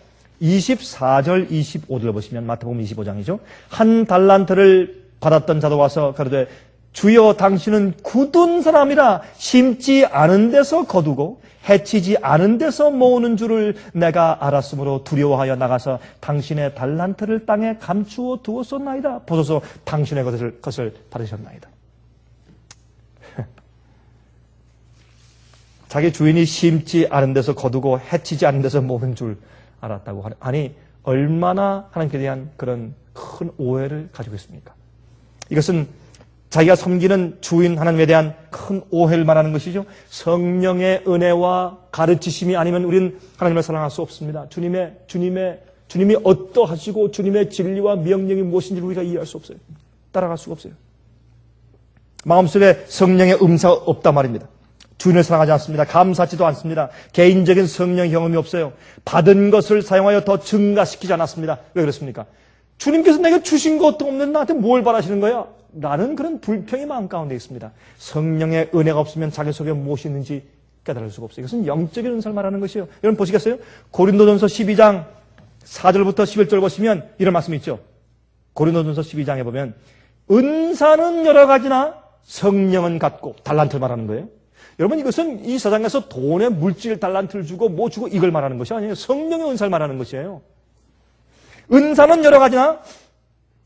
24절, 25절 보시면 마태복음 25장이죠. 한 달란트를 받았던 자도 와서 가로되 주여 당신은 굳은 사람이라 심지 않은 데서 거두고 해치지 않은 데서 모으는 줄을 내가 알았으므로 두려워하여 나가서 당신의 달란트를 땅에 감추어 두었었나이다. 보소서 당신의 것을 받으셨나이다. 자기 주인이 심지 않은 데서 거두고 해치지 않은 데서 모으는 줄 알았다고 하는, 아니 얼마나 하나님께 대한 그런 큰 오해를 가지고 있습니까? 이것은 자기가 섬기는 주인 하나님에 대한 큰 오해를 말하는 것이죠. 성령의 은혜와 가르치심이 아니면 우리는 하나님을 사랑할 수 없습니다. 주님이 어떠하시고 주님의 진리와 명령이 무엇인지 우리가 이해할 수 없어요. 따라갈 수가 없어요. 마음속에 성령의 음사가 없단 말입니다. 주인을 사랑하지 않습니다. 감사하지도 않습니다. 개인적인 성령 경험이 없어요. 받은 것을 사용하여 더 증가시키지 않았습니다. 왜 그렇습니까? 주님께서 내게 주신 것도 없는 나한테 뭘 바라시는 거야? 라는 그런 불평이 마음 가운데 있습니다. 성령의 은혜가 없으면 자기 속에 무엇이 있는지 깨달을 수가 없어요. 이것은 영적인 은사를 말하는 것이에요. 여러분 보시겠어요? 고린도전서 12장 4절부터 11절 보시면 이런 말씀이 있죠. 고린도전서 12장에 보면 은사는 여러 가지나 성령은 같고, 달란트를 말하는 거예요. 여러분 이것은 이 세상에서 돈에 물질 달란트를 주고 뭐 주고 이걸 말하는 것이 아니에요. 성령의 은사를 말하는 것이에요. 은사는 여러 가지나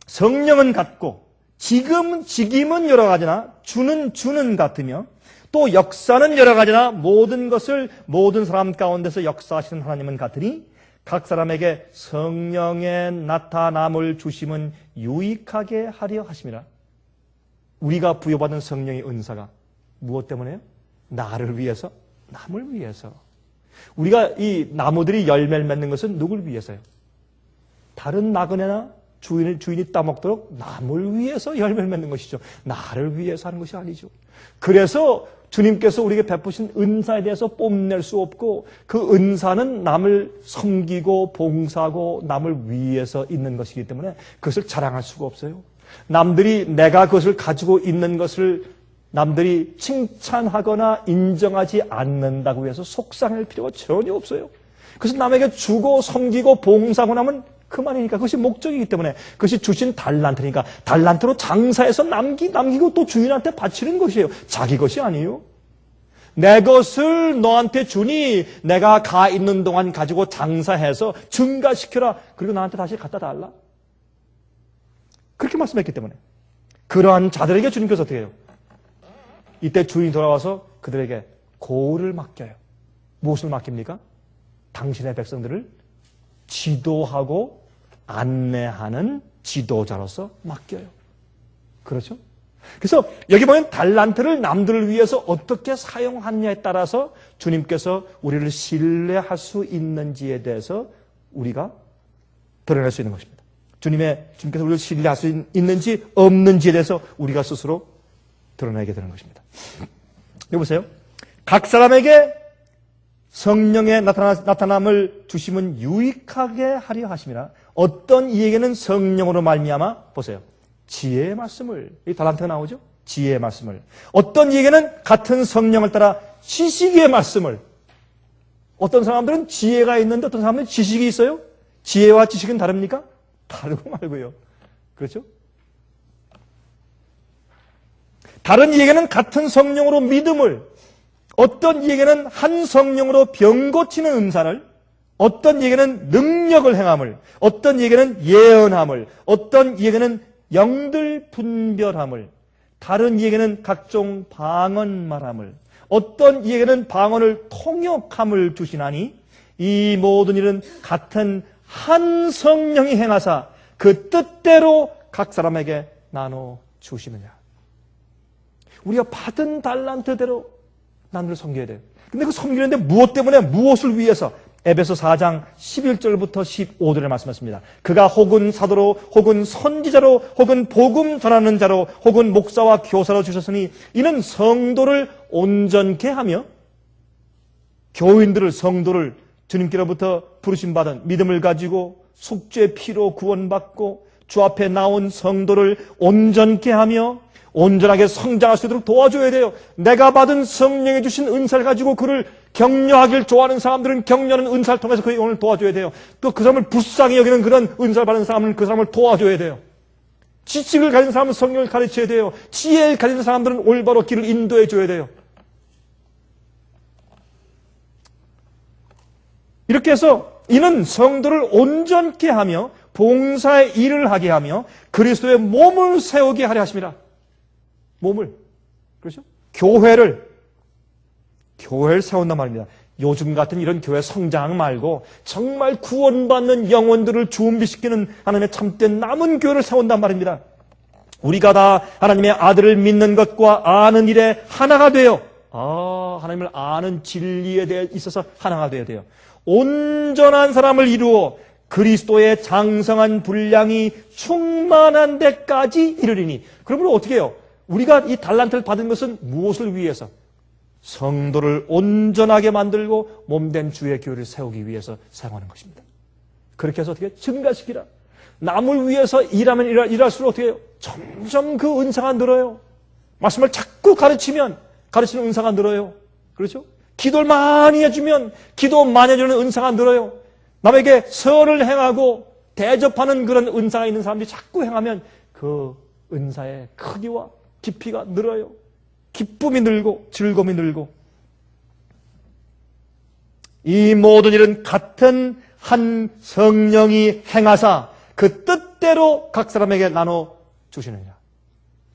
성령은 같고 직임은 여러 가지나 주는 같으며 또 역사는 여러 가지나 모든 것을 모든 사람 가운데서 역사하시는 하나님은 같으니 각 사람에게 성령의 나타남을 주심은 유익하게 하려 하심이라. 우리가 부여받은 성령의 은사가 무엇 때문에요? 나를 위해서, 남을 위해서. 우리가 이 나무들이 열매를 맺는 것은 누굴 위해서요? 다른 나그네나 주인이 따먹도록 남을 위해서 열매를 맺는 것이죠. 나를 위해서 하는 것이 아니죠. 그래서 주님께서 우리에게 베푸신 은사에 대해서 뽐낼 수 없고 그 은사는 남을 섬기고 봉사하고 남을 위해서 있는 것이기 때문에 그것을 자랑할 수가 없어요. 남들이 내가 그것을 가지고 있는 것을 남들이 칭찬하거나 인정하지 않는다고 해서 속상할 필요가 전혀 없어요. 그래서 남에게 주고 섬기고 봉사하고 나면 그만이니까 그것이 목적이기 때문에 그것이 주신 달란트니까 달란트로 장사해서 남기고 또 주인한테 바치는 것이에요. 자기 것이 아니에요. 내 것을 너한테 주니 내가 가 있는 동안 가지고 장사해서 증가시켜라. 그리고 나한테 다시 갖다 달라. 그렇게 말씀했기 때문에 그러한 자들에게 주님께서 어떻게 해요? 이때 주인이 돌아와서 그들에게 고을을 맡겨요. 무엇을 맡깁니까? 당신의 백성들을 지도하고 안내하는 지도자로서 맡겨요. 그렇죠? 그래서 여기 보면 달란트를 남들을 위해서 어떻게 사용하느냐에 따라서 주님께서 우리를 신뢰할 수 있는지에 대해서 우리가 드러낼 수 있는 것입니다. 주님께서 우리를 신뢰할 수 있는지 없는지에 대해서 우리가 스스로 드러내게 되는 것입니다. 여기 보세요. 각 사람에게 성령의 나타남을 주심은 유익하게 하려 하심이라. 어떤 이에게는 성령으로 말미암아 보세요. 지혜의 말씀을, 이 달란트가 나오죠? 지혜의 말씀을. 어떤 이에게는 같은 성령을 따라 지식의 말씀을. 어떤 사람들은 지혜가 있는데 어떤 사람들은 지식이 있어요? 지혜와 지식은 다릅니까? 다르고 말고요. 그렇죠? 다른 이에게는 같은 성령으로 믿음을, 어떤 이에게는 한 성령으로 병 고치는 은사를, 어떤 이에게는 능력을 행함을, 어떤 이에게는 예언함을, 어떤 이에게는 영들 분별함을, 다른 이에게는 각종 방언 말함을, 어떤 이에게는 방언을 통역함을 주시나니 이 모든 일은 같은 한 성령이 행하사 그 뜻대로 각 사람에게 나눠 주시느냐. 우리가 받은 달란트대로 나누를 섬겨야 돼요. 근데 그 섬기는데 무엇 때문에, 무엇을 위해서? 에베소 4장 11절부터 15절에 말씀했습니다. 그가 혹은 사도로, 혹은 선지자로, 혹은 복음 전하는 자로, 혹은 목사와 교사로 주셨으니 이는 성도를 온전케 하며 교인들을, 성도를 주님께로부터 부르심받은 믿음을 가지고 속죄의 피로 구원받고 주 앞에 나온 성도를 온전케 하며 온전하게 성장할 수 있도록 도와줘야 돼요. 내가 받은 성령이 주신 은사를 가지고 그를 격려하길 좋아하는 사람들은 격려하는 은사를 통해서 그의 영혼을 도와줘야 돼요. 또 그 사람을 불쌍히 여기는 그런 은사를 받은 사람은 그 사람을 도와줘야 돼요. 지식을 가진 사람은 성령을 가르쳐야 돼요. 지혜를 가진 사람들은 올바로 길을 인도해 줘야 돼요. 이렇게 해서 이는 성도를 온전케 하며 봉사의 일을 하게 하며 그리스도의 몸을 세우게 하려 하심이라. 몸을, 그렇죠? 교회를 세운단 말입니다. 요즘 같은 이런 교회 성장 말고 정말 구원받는 영혼들을 준비시키는 하나님의 참된 남은 교회를 세운단 말입니다. 우리가 다 하나님의 아들을 믿는 것과 아는 일에 하나가 되어, 하나님을 아는 진리에 대해 있어서 하나가 되어야 돼요. 온전한 사람을 이루어 그리스도의 장성한 분량이 충만한 데까지 이르리니. 그러면 어떻게 해요? 우리가 이 달란트를 받은 것은 무엇을 위해서? 성도를 온전하게 만들고 몸된 주의 교회를 세우기 위해서 사용하는 것입니다. 그렇게 해서 어떻게 증가시키라. 남을 위해서 일하면 일할수록 어떻게 해요? 점점 그 은사가 늘어요. 말씀을 자꾸 가르치면 가르치는 은사가 늘어요. 그렇죠? 기도를 많이 해주면 기도 많이 해주는 은사가 늘어요. 남에게 선을 행하고 대접하는 그런 은사가 있는 사람들이 자꾸 행하면 그 은사의 크기와 깊이가 늘어요. 기쁨이 늘고 즐거움이 늘고. 이 모든 일은 같은 한 성령이 행하사 그 뜻대로 각 사람에게 나눠 주시느니라.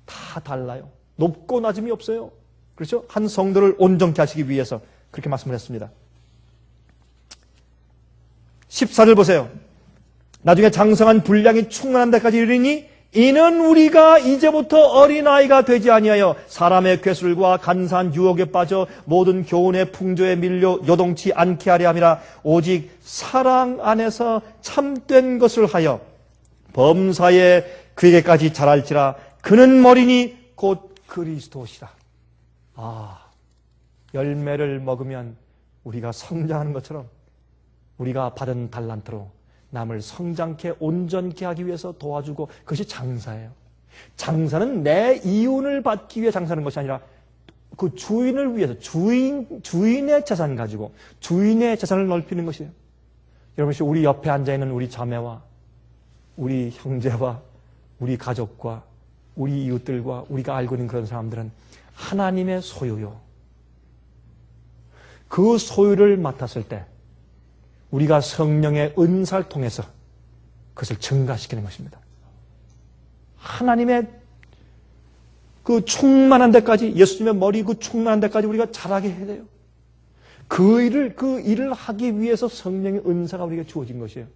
다 달라요. 높고 낮음이 없어요. 그렇죠? 한 성도를 온전케 하시기 위해서 그렇게 말씀을 했습니다. 14절 보세요. 나중에 장성한 분량이 충만한 데까지 이르니 이는 우리가 이제부터 어린아이가 되지 아니하여 사람의 괴술과 간사한 유혹에 빠져 모든 교훈의 풍조에 밀려 요동치 않게 하려 함이라. 오직 사랑 안에서 참된 것을 하여 범사에 그에게까지 자랄지라. 그는 머리니 곧 그리스도시라. 열매를 먹으면 우리가 성장하는 것처럼 우리가 받은 달란트로 남을 성장케 온전케 하기 위해서 도와주고, 그것이 장사예요. 장사는 내 이윤을 받기 위해 장사하는 것이 아니라 그 주인을 위해서 주인의 재산 가지고 주인의 재산을 넓히는 것이에요. 여러분, 우리 옆에 앉아있는 우리 자매와 우리 형제와 우리 가족과 우리 이웃들과 우리가 알고 있는 그런 사람들은 하나님의 소유요. 그 소유를 맡았을 때 우리가 성령의 은사를 통해서 그것을 증가시키는 것입니다. 하나님의 그 충만한 데까지, 예수님의 머리 그 충만한 데까지 우리가 자라게 해야 돼요. 그 일을 하기 위해서 성령의 은사가 우리에게 주어진 것이에요.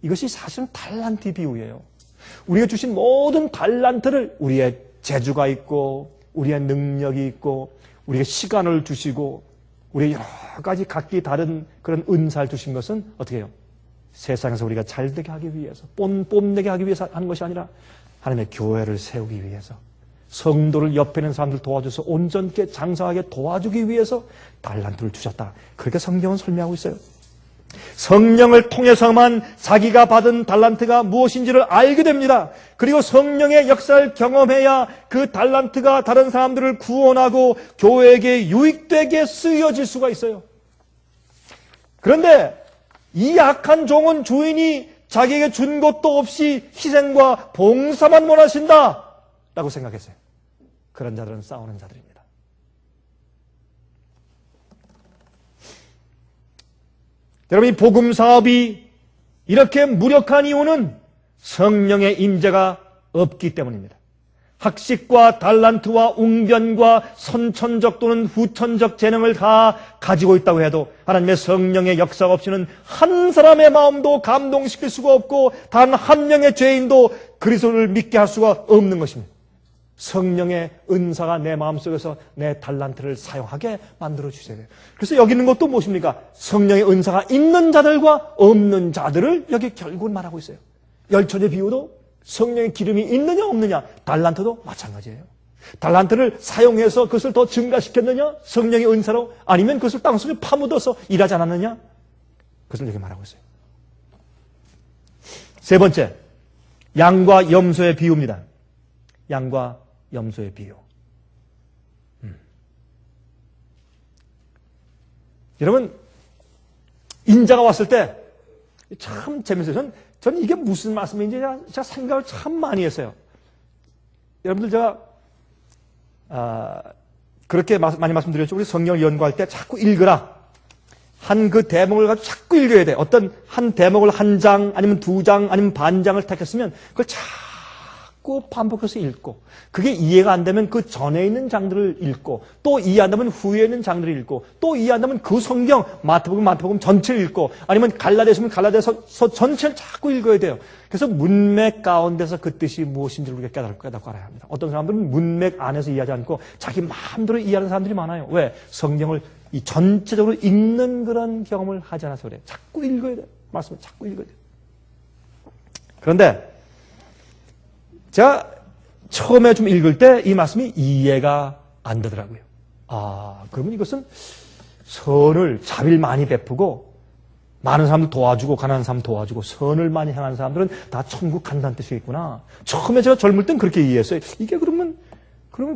이것이 사실은 달란트 비유예요. 우리가 주신 모든 달란트를, 우리의 재주가 있고 우리의 능력이 있고 우리에게 시간을 주시고 우리 여러 가지 각기 다른 그런 은사를 주신 것은 어떻게 해요? 세상에서 우리가 잘되게 하기 위해서, 뽐내게 하기 위해서 하는 것이 아니라 하나님의 교회를 세우기 위해서, 성도를 옆에 있는 사람들 도와줘서 온전케 장성하게 도와주기 위해서 달란트를 주셨다. 그렇게 성경은 설명하고 있어요. 성령을 통해서만 자기가 받은 달란트가 무엇인지를 알게 됩니다. 그리고 성령의 역사를 경험해야 그 달란트가 다른 사람들을 구원하고 교회에게 유익되게 쓰여질 수가 있어요. 그런데 이 악한 종은 주인이 자기에게 준 것도 없이 희생과 봉사만 원하신다 라고 생각했어요. 그런 자들은 싸우는 자들입니다. 여러분, 이 복음 사업이 이렇게 무력한 이유는 성령의 임재가 없기 때문입니다. 학식과 달란트와 웅변과 선천적 또는 후천적 재능을 다 가지고 있다고 해도 하나님의 성령의 역사가 없이는 한 사람의 마음도 감동시킬 수가 없고 단 한 명의 죄인도 그리스도를 믿게 할 수가 없는 것입니다. 성령의 은사가 내 마음속에서 내 달란트를 사용하게 만들어 주셔야 돼요. 그래서 여기 있는 것도 무엇입니까? 성령의 은사가 있는 자들과 없는 자들을 여기 결국은 말하고 있어요. 열천의 비유도 성령의 기름이 있느냐 없느냐, 달란트도 마찬가지예요. 달란트를 사용해서 그것을 더 증가시켰느냐, 성령의 은사로, 아니면 그것을 땅속에 파묻어서 일하지 않았느냐, 그것을 여기 말하고 있어요. 세 번째, 양과 염소의 비유입니다. 양과 염소의 비유. 여러분, 인자가 왔을 때 참 재밌어요. 저는 이게 무슨 말씀인지 제가 생각을 참 많이 했어요. 여러분들 제가 그렇게 많이 말씀드렸죠. 우리 성경을 연구할 때 자꾸 읽으라. 한 그 대목을 가지고 자꾸 읽어야 돼. 어떤 한 대목을 한 장 아니면 두 장 아니면 반 장을 택했으면 그걸 자꾸 반복해서 읽고, 그게 이해가 안 되면 그 전에 있는 장들을 읽고, 또 이해 안 되면 후에 있는 장들을 읽고, 또 이해 안 되면 그 성경 마태복음 전체를 읽고, 아니면 갈라디아서면 갈라디아서 전체를 자꾸 읽어야 돼요. 그래서 문맥 가운데서 그 뜻이 무엇인지를 우리가 깨닫고 알아야 합니다. 어떤 사람들은 문맥 안에서 이해하지 않고 자기 마음대로 이해하는 사람들이 많아요. 왜? 성경을 이 전체적으로 읽는 그런 경험을 하지 않아서 그래요. 자꾸 읽어야 돼요. 말씀을 자꾸 읽어야 돼요. 그런데 제가 처음에 좀 읽을 때 이 말씀이 이해가 안 되더라고요. 그러면 이것은 선을 자비를 많이 베푸고 많은 사람들 도와주고 가난한 사람 도와주고 선을 많이 행하는 사람들은 다 천국 간다는 뜻이겠구나. 처음에 제가 젊을 땐 그렇게 이해했어요. 이게 그러면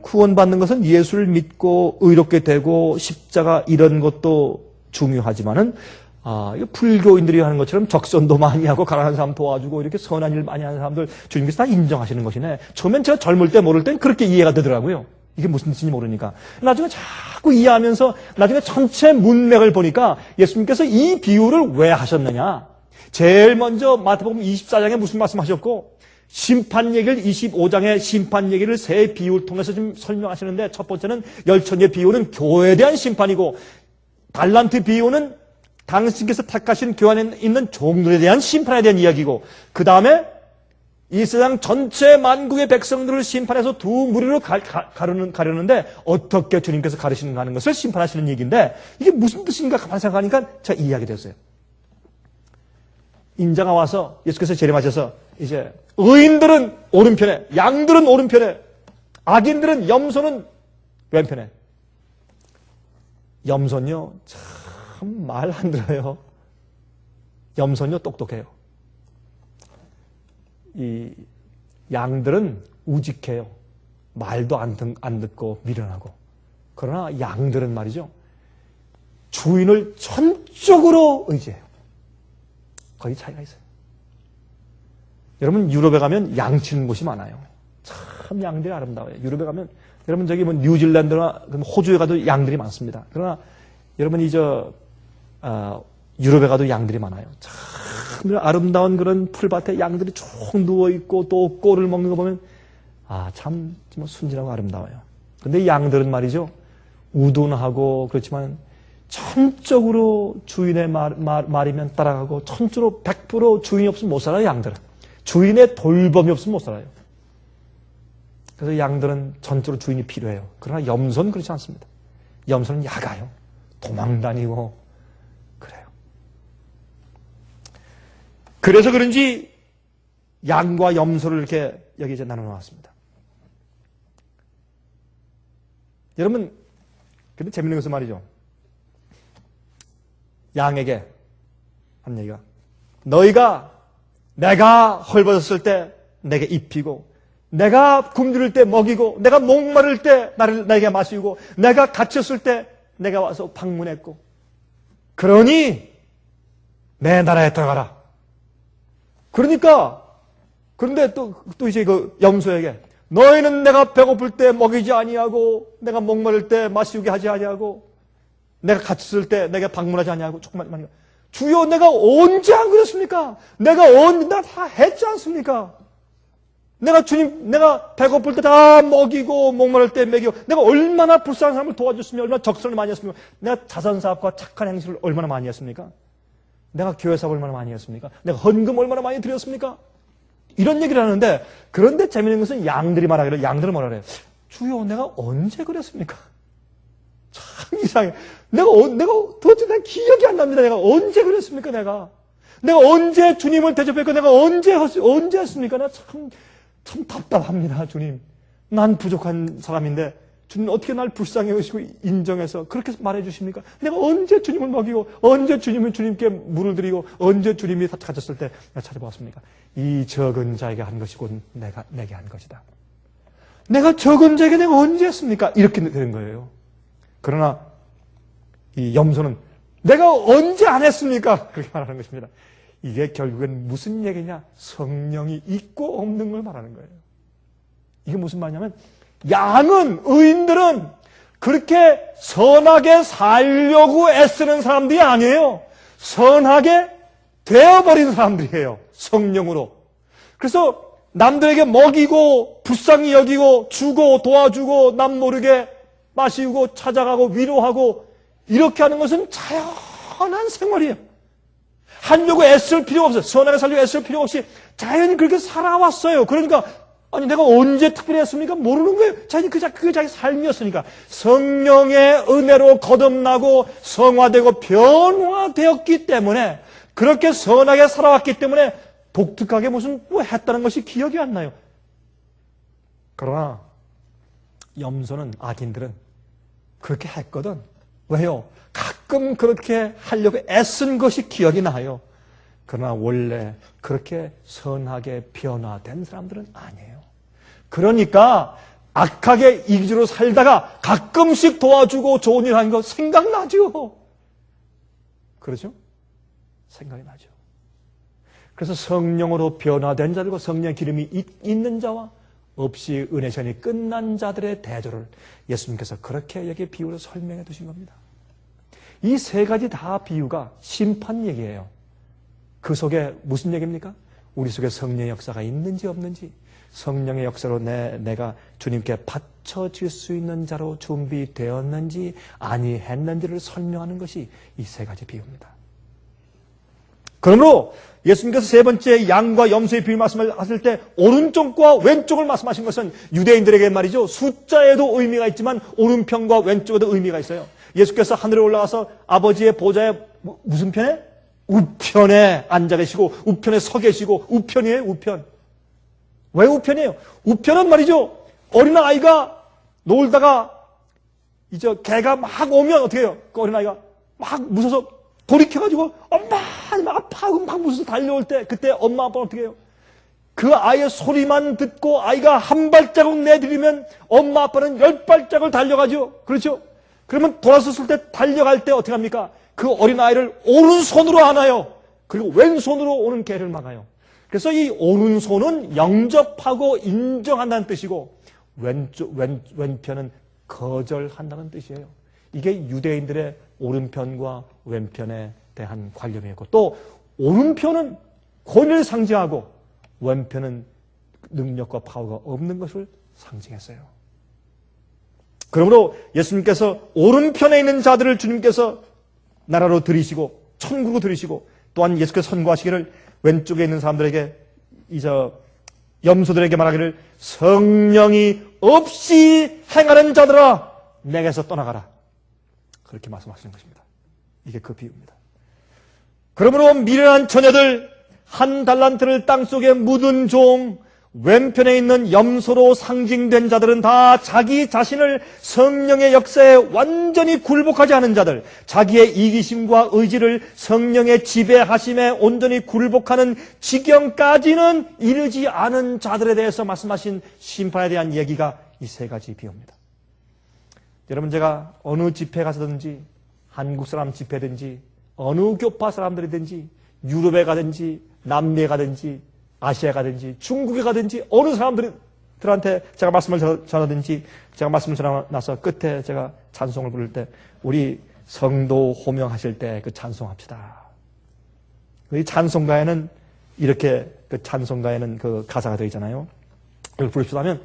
구원받는 것은 예수를 믿고 의롭게 되고 십자가 이런 것도 중요하지만은 이거 불교인들이 하는 것처럼 적선도 많이 하고 가난한 사람 도와주고 이렇게 선한 일 많이 하는 사람들 주님께서 다 인정하시는 것이네. 처음엔 제가 젊을 때 모를 땐 그렇게 이해가 되더라고요. 이게 무슨 뜻인지 모르니까. 나중에 자꾸 이해하면서 나중에 전체 문맥을 보니까 예수님께서 이 비유를 왜 하셨느냐. 제일 먼저 마태복음 24장에 무슨 말씀하셨고, 심판 얘기를 25장의 심판 얘기를 세 비유를 통해서 좀 설명하시는데, 첫 번째는 열천의 비유는 교회에 대한 심판이고, 달란트 비유는 당신께서 택하신 교회 안에 있는 종들에 대한 심판에 대한 이야기고, 그 다음에 이 세상 전체 만국의 백성들을 심판해서 두 무리로 가르는데 어떻게 주님께서 가르시는가 하는 것을 심판하시는 얘기인데, 이게 무슨 뜻인가 가만히 생각하니까 제가 이해하게 됐어요. 인자가 와서 예수께서 재림하셔서 이제 의인들은 오른편에, 양들은 오른편에, 악인들은, 염소는 왼편에. 염소는요 참 말 안 들어요. 염소는요 똑똑해요. 이 양들은 우직해요. 말도 안 듣고 미련하고. 그러나 양들은 말이죠, 주인을 전적으로 의지해요. 거기 차이가 있어요. 여러분, 유럽에 가면 양 치는 곳이 많아요. 참 양들이 아름다워요. 유럽에 가면, 여러분 저기 뭐 뉴질랜드나 호주에 가도 양들이 많습니다. 그러나 여러분 유럽에 가도 양들이 많아요. 참 아름다운 그런 풀밭에 양들이 쭉 누워있고 또 꼴을 먹는 거 보면 참 순진하고 아름다워요. 근데 이 양들은 말이죠, 우둔하고 그렇지만 천적으로 주인의 말이면 따라가고, 천적으로 100% 주인이 없으면 못 살아요. 양들은 주인의 돌봄이 없으면 못 살아요. 그래서 양들은 전적으로 주인이 필요해요. 그러나 염소는 그렇지 않습니다. 염소는 야가요. 도망다니고 그래요. 그래서 그런지 양과 염소를 이렇게 여기 이제 나눠 놓았습니다. 여러분, 근데 재밌는 것은 말이죠, 양에게 한 얘기가, 너희가 내가 헐벗었을 때 내게 입히고, 내가 굶주릴 때 먹이고, 내가 목마를 때 나에게 마시고, 내가 갇혔을 때 내가 와서 방문했고, 그러니 내 나라에 들어가라. 그런데 또 이제 그 염소에게, 너희는 내가 배고플 때 먹이지 아니하고, 내가 목마를 때 마시게 하지 아니하고, 내가 갇혔을 때 내게 방문하지 아니하고, 조금만 주여 내가 언제 안 그랬습니까? 내가 다 했지 않습니까? 내가 주님, 내가 배고플 때 다 먹이고, 목마를 때 먹이고, 내가 얼마나 불쌍한 사람을 도와줬으며, 얼마나 적선을 많이 했으며, 내가 자선사업과 착한 행실을 얼마나 많이 했습니까? 내가 교회사업 얼마나 많이 했습니까? 내가 헌금 얼마나 많이 드렸습니까? 이런 얘기를 하는데, 그런데 재미있는 것은 양들이 말하기를, 양들은 뭐라 그래요? 주여, 내가 언제 그랬습니까? 참 이상해. 내가 도대체 난 기억이 안 납니다. 내가 언제 그랬습니까, 내가 언제 주님을 대접했고, 내가 언제 했습니까? 나 참 답답합니다, 주님. 난 부족한 사람인데, 주님 어떻게 날 불쌍히 여기시고 인정해서 그렇게 말해 주십니까? 내가 언제 주님을 먹이고, 언제 주님께 물을 드리고, 언제 주님이 가졌을 때 내가 찾아보았습니까? 이 적은 자에게 한 것이고, 내게 한 것이다. 내가 적은 자에게 내가 언제 했습니까? 이렇게 되는 거예요. 그러나, 이 염소는 내가 언제 안 했습니까? 그렇게 말하는 것입니다. 이게 결국엔 무슨 얘기냐? 성령이 있고 없는 걸 말하는 거예요. 이게 무슨 말이냐면, 양은, 의인들은 그렇게 선하게 살려고 애쓰는 사람들이 아니에요. 선하게 되어버린 사람들이에요. 성령으로. 그래서 남들에게 먹이고, 불쌍히 여기고, 주고, 도와주고, 남 모르게 마시고, 찾아가고, 위로하고, 이렇게 하는 것은 자연한 생활이에요. 하려고 애쓸 필요가 없어요. 선하게 살려고 애쓸 필요가 없이 자연히 그렇게 살아왔어요. 그러니까 아니 내가 언제 특별히 했습니까? 모르는 거예요. 자연히 그게 자기 삶이었으니까. 성령의 은혜로 거듭나고 성화되고 변화되었기 때문에 그렇게 선하게 살아왔기 때문에 독특하게 무슨 뭐 했다는 것이 기억이 안 나요. 그러나 염소는 악인들은 그렇게 했거든. 왜요? 가끔 그렇게 하려고 애쓴 것이 기억이 나요. 그러나 원래 그렇게 선하게 변화된 사람들은 아니에요. 그러니까 악하게 이기주로 살다가 가끔씩 도와주고 좋은 일 하는 거 생각나죠. 그렇죠? 생각이 나죠. 그래서 성령으로 변화된 자들과 성령의 기름이 있는 자와 없이 은혜 시간이 끝난 자들의 대조를 예수님께서 그렇게 여기 비유로 설명해 두신 겁니다. 이 세 가지 다 비유가 심판 얘기예요. 그 속에 무슨 얘기입니까? 우리 속에 성령의 역사가 있는지 없는지, 성령의 역사로 내가 주님께 바쳐질 수 있는 자로 준비되었는지 아니했는지를 설명하는 것이 이 세 가지 비유입니다. 그러므로 예수님께서 세 번째 양과 염소의 비유 말씀을 하실 때 오른쪽과 왼쪽을 말씀하신 것은 유대인들에게 말이죠. 숫자에도 의미가 있지만 오른편과 왼쪽에도 의미가 있어요. 예수께서 하늘에 올라가서 아버지의 보좌에 무슨 편에? 우편에 앉아 계시고 우편에 서 계시고 우편이에요. 우편. 왜 우편이에요? 우편은 말이죠. 어린아이가 놀다가 이제 개가 막 오면 어떻게 해요? 그 어린아이가 막 무서워서 돌이켜가지고 엄마 막 아파하고 막 무서워서 달려올 때 그때 엄마 아빠는 어떻게 해요? 그 아이의 소리만 듣고 아이가 한 발자국 내디디면 엄마 아빠는 10발짝을 달려가죠. 그렇죠? 그러면 돌아섰을 때 달려갈 때 어떻게 합니까? 그 어린아이를 오른손으로 안아요. 그리고 왼손으로 오는 개를 막아요. 그래서 이 오른손은 영접하고 인정한다는 뜻이고 왼편은 거절한다는 뜻이에요. 이게 유대인들의 오른편과 왼편에 대한 관념이었고 또 오른편은 권위를 상징하고 왼편은 능력과 파워가 없는 것을 상징했어요. 그러므로 예수님께서 오른편에 있는 자들을 주님께서 나라로 들이시고 천국으로 들이시고 또한 예수께서 선고하시기를 왼쪽에 있는 사람들에게 염소들에게 말하기를 성령이 없이 행하는 자들아 내게서 떠나가라. 그렇게 말씀하시는 것입니다. 이게 그 비유입니다. 그러므로 미련한 처녀들 한 달란트를 땅속에 묻은 종 왼편에 있는 염소로 상징된 자들은 다 자기 자신을 성령의 역사에 완전히 굴복하지 않은 자들, 자기의 이기심과 의지를 성령의 지배하심에 온전히 굴복하는 지경까지는 이르지 않은 자들에 대해서 말씀하신 심판에 대한 얘기가 이 세 가지 비유입니다. 여러분 제가 어느 집회 가서든지 한국 사람 집회든지 어느 교파 사람들이든지 유럽에 가든지 남미에 가든지 아시아에 가든지 중국에 가든지 어느 사람들한테 제가 말씀을 전하든지 제가 말씀을 전하나서 끝에 제가 찬송을 부를 때 우리 성도 호명하실 때 그 찬송합시다. 이 찬송가에는 이렇게 그 찬송가에는 그 가사가 되어 있잖아요. 이걸 부릅시다 하면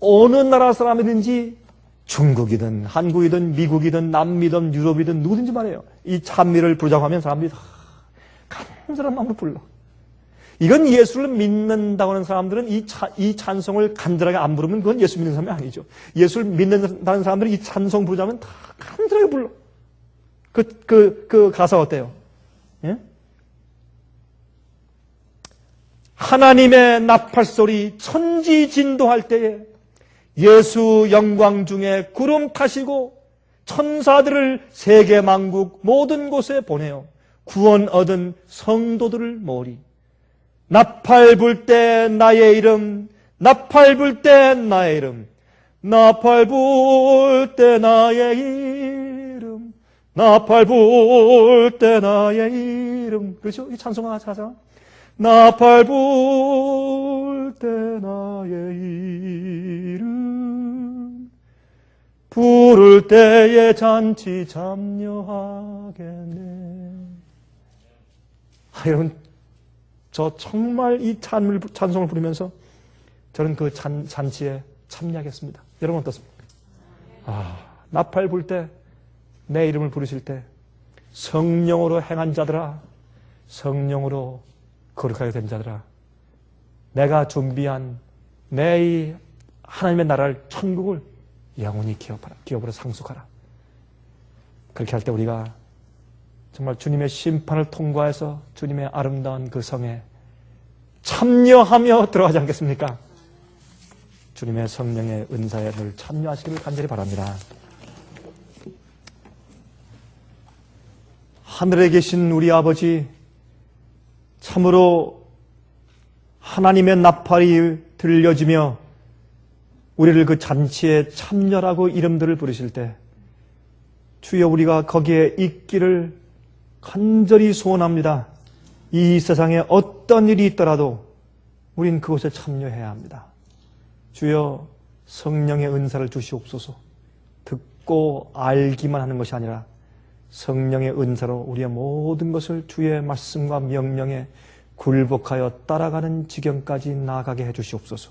어느 나라 사람이든지 중국이든 한국이든 미국이든 남미든 유럽이든 누구든지 말이에요. 이 찬미를 부르자고 하면 사람들이 다 간절한 마음으로 불러. 이건 예수를 믿는다고 하는 사람들은 이 찬송을 간절하게 안 부르면 그건 예수 믿는 사람이 아니죠. 예수를 믿는다는 사람들은 이 찬송 부르자면 다 간절하게 불러. 그 가사 어때요? 예? 하나님의 나팔소리 천지진동할 때에 예수 영광 중에 구름 타시고 천사들을 세계 만국 모든 곳에 보내어 구원 얻은 성도들을 모으리. 나팔 불 때 나의 이름, 나팔 불 때 나의 이름, 나팔 불 때 나의 이름, 나팔 불 때 나의 이름. 그렇죠? 이 찬송가 가사. 나팔 불 때 나의 이름, 부를 때에 잔치 참여하겠네. 여러분, 저 정말 이 찬송을 부르면서 저는 그 잔치에 참여하겠습니다. 여러분 어떻습니까? 나팔 불 때 내 이름을 부르실 때 성령으로 행한 자들아, 성령으로 거룩하게 된 자들아, 내가 준비한 내 이 하나님의 나라를, 천국을 영원히 기업으로 상속하라. 그렇게 할 때 우리가 정말 주님의 심판을 통과해서 주님의 아름다운 그 성에 참여하며 들어가지 않겠습니까? 주님의 성령의 은사에 늘 참여하시기를 간절히 바랍니다. 하늘에 계신 우리 아버지, 참으로 하나님의 나팔이 들려지며 우리를 그 잔치에 참여라고 이름들을 부르실 때 주여 우리가 거기에 있기를 간절히 소원합니다. 이 세상에 어떤 일이 있더라도 우린 그곳에 참여해야 합니다. 주여 성령의 은사를 주시옵소서. 듣고 알기만 하는 것이 아니라 성령의 은사로 우리의 모든 것을 주의 말씀과 명령에 굴복하여 따라가는 지경까지 나아가게 해주시옵소서.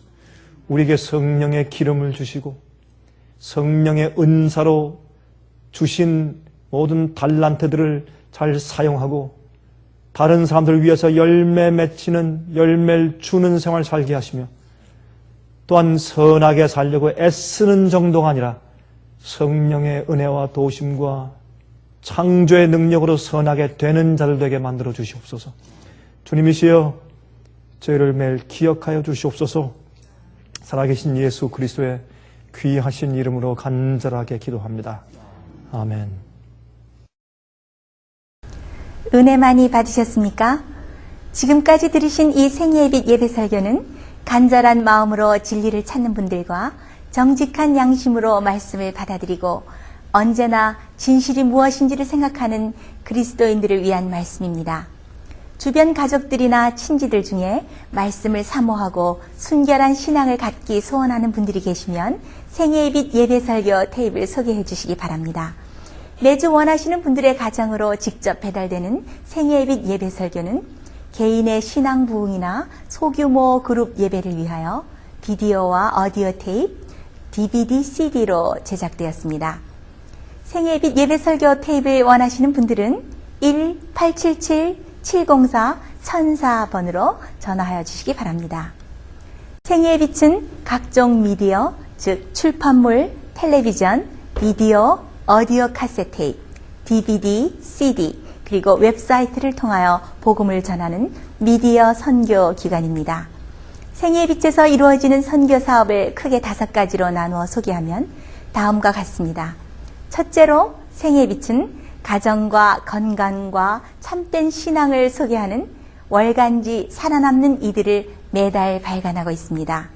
우리에게 성령의 기름을 주시고 성령의 은사로 주신 모든 달란트들을 잘 사용하고 다른 사람들을 위해서 열매 맺히는, 열매를 주는 생활을 살게 하시며 또한 선하게 살려고 애쓰는 정도가 아니라 성령의 은혜와 도우심과 창조의 능력으로 선하게 되는 자들 되게 만들어 주시옵소서. 주님이시여 저희를 매일 기억하여 주시옵소서. 살아계신 예수 그리스도의 귀하신 이름으로 간절하게 기도합니다. 아멘. 은혜 많이 받으셨습니까? 지금까지 들으신 이 생예빛 예배 설교는 간절한 마음으로 진리를 찾는 분들과 정직한 양심으로 말씀을 받아들이고 언제나 진실이 무엇인지를 생각하는 그리스도인들을 위한 말씀입니다. 주변 가족들이나 친지들 중에 말씀을 사모하고 순결한 신앙을 갖기 소원하는 분들이 계시면 생예빛 예배 설교 테이블 소개해 주시기 바랍니다. 매주 원하시는 분들의 가정으로 직접 배달되는 생예빛 예배 설교는 개인의 신앙 부흥이나 소규모 그룹 예배를 위하여 비디오와 오디오 테이프, DVD, CD로 제작되었습니다. 생예빛 예배 설교 테이블 원하시는 분들은 1-877-704-1004번으로 전화하여 주시기 바랍니다. 생예빛은 각종 미디어, 즉 출판물, 텔레비전, 비디오, 오디오 카세트 테이프, DVD, CD, 그리고 웹사이트를 통하여 복음을 전하는 미디어 선교 기관입니다. 생예빛에서 이루어지는 선교 사업을 크게 5가지로 나누어 소개하면 다음과 같습니다. 첫째로 생예빛은 가정과 건강과 참된 신앙을 소개하는 월간지 살아남는 이들을 매달 발간하고 있습니다.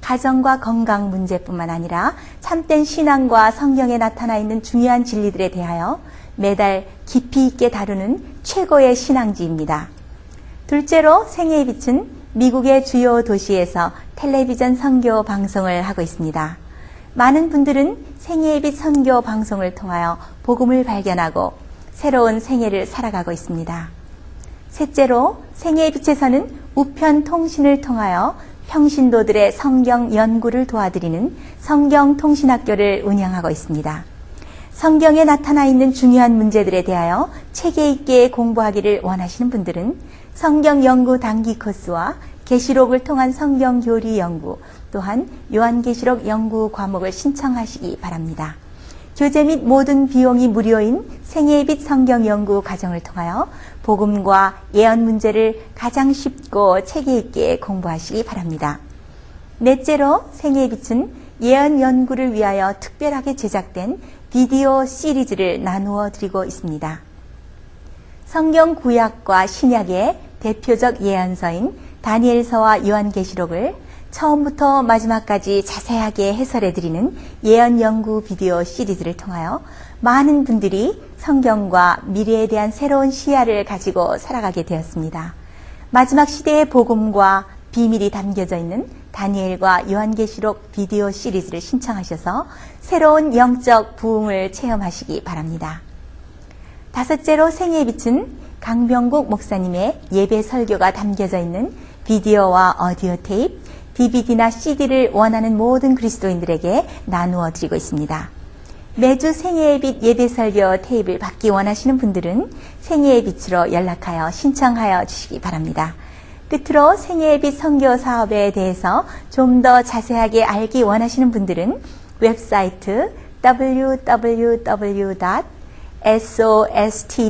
가정과 건강 문제뿐만 아니라 참된 신앙과 성경에 나타나 있는 중요한 진리들에 대하여 매달 깊이 있게 다루는 최고의 신앙지입니다. 둘째로 생애의 빛은 미국의 주요 도시에서 텔레비전 선교 방송을 하고 있습니다. 많은 분들은 생애의 빛 선교 방송을 통하여 복음을 발견하고 새로운 생애를 살아가고 있습니다. 셋째로 생애의 빛에서는 우편 통신을 통하여 평신도들의 성경 연구를 도와드리는 성경통신학교를 운영하고 있습니다. 성경에 나타나 있는 중요한 문제들에 대하여 체계 있게 공부하기를 원하시는 분들은 성경 연구 단기 코스와 계시록을 통한 성경 교리 연구, 또한 요한계시록 연구 과목을 신청하시기 바랍니다. 교재 및 모든 비용이 무료인 생애의 빛 성경 연구 과정을 통하여 복음과 예언 문제를 가장 쉽고 체계 있게 공부하시기 바랍니다. 넷째로 생애의 빛은 예언 연구를 위하여 특별하게 제작된 비디오 시리즈를 나누어 드리고 있습니다. 성경 구약과 신약의 대표적 예언서인 다니엘서와 요한계시록을 처음부터 마지막까지 자세하게 해설해 드리는 예언 연구 비디오 시리즈를 통하여 많은 분들이 성경과 미래에 대한 새로운 시야를 가지고 살아가게 되었습니다. 마지막 시대의 복음과 비밀이 담겨져 있는 다니엘과 요한계시록 비디오 시리즈를 신청하셔서 새로운 영적 부흥을 체험하시기 바랍니다. 다섯째로 생애의 빛은 강병국 목사님의 예배 설교가 담겨져 있는 비디오와 오디오 테이프, DVD나 CD를 원하는 모든 그리스도인들에게 나누어 드리고 있습니다. 매주 생애의 빛 예배 설교 테이프를 받기 원하시는 분들은 생애의 빛으로 연락하여 신청하여 주시기 바랍니다. 끝으로 생애의 빛 선교 사업에 대해서 좀 더 자세하게 알기 원하시는 분들은 웹사이트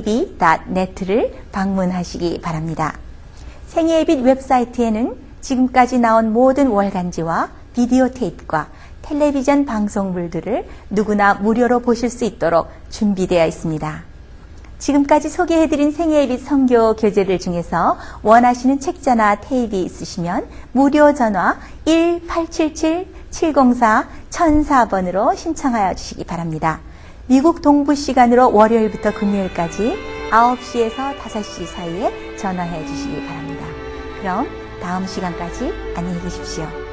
www.sostv.net를 방문하시기 바랍니다. 생애의 빛 웹사이트에는 지금까지 나온 모든 월간지와 비디오 테이프과 텔레비전 방송물들을 누구나 무료로 보실 수 있도록 준비되어 있습니다. 지금까지 소개해드린 생애의 빛 선교 교재들 중에서 원하시는 책자나 테이프 있으시면 무료 전화 1-877-704-1004번으로 신청하여 주시기 바랍니다. 미국 동부 시간으로 월요일부터 금요일까지 9시에서 5시 사이에 전화해 주시기 바랍니다. 그럼 다음 시간까지 안녕히 계십시오.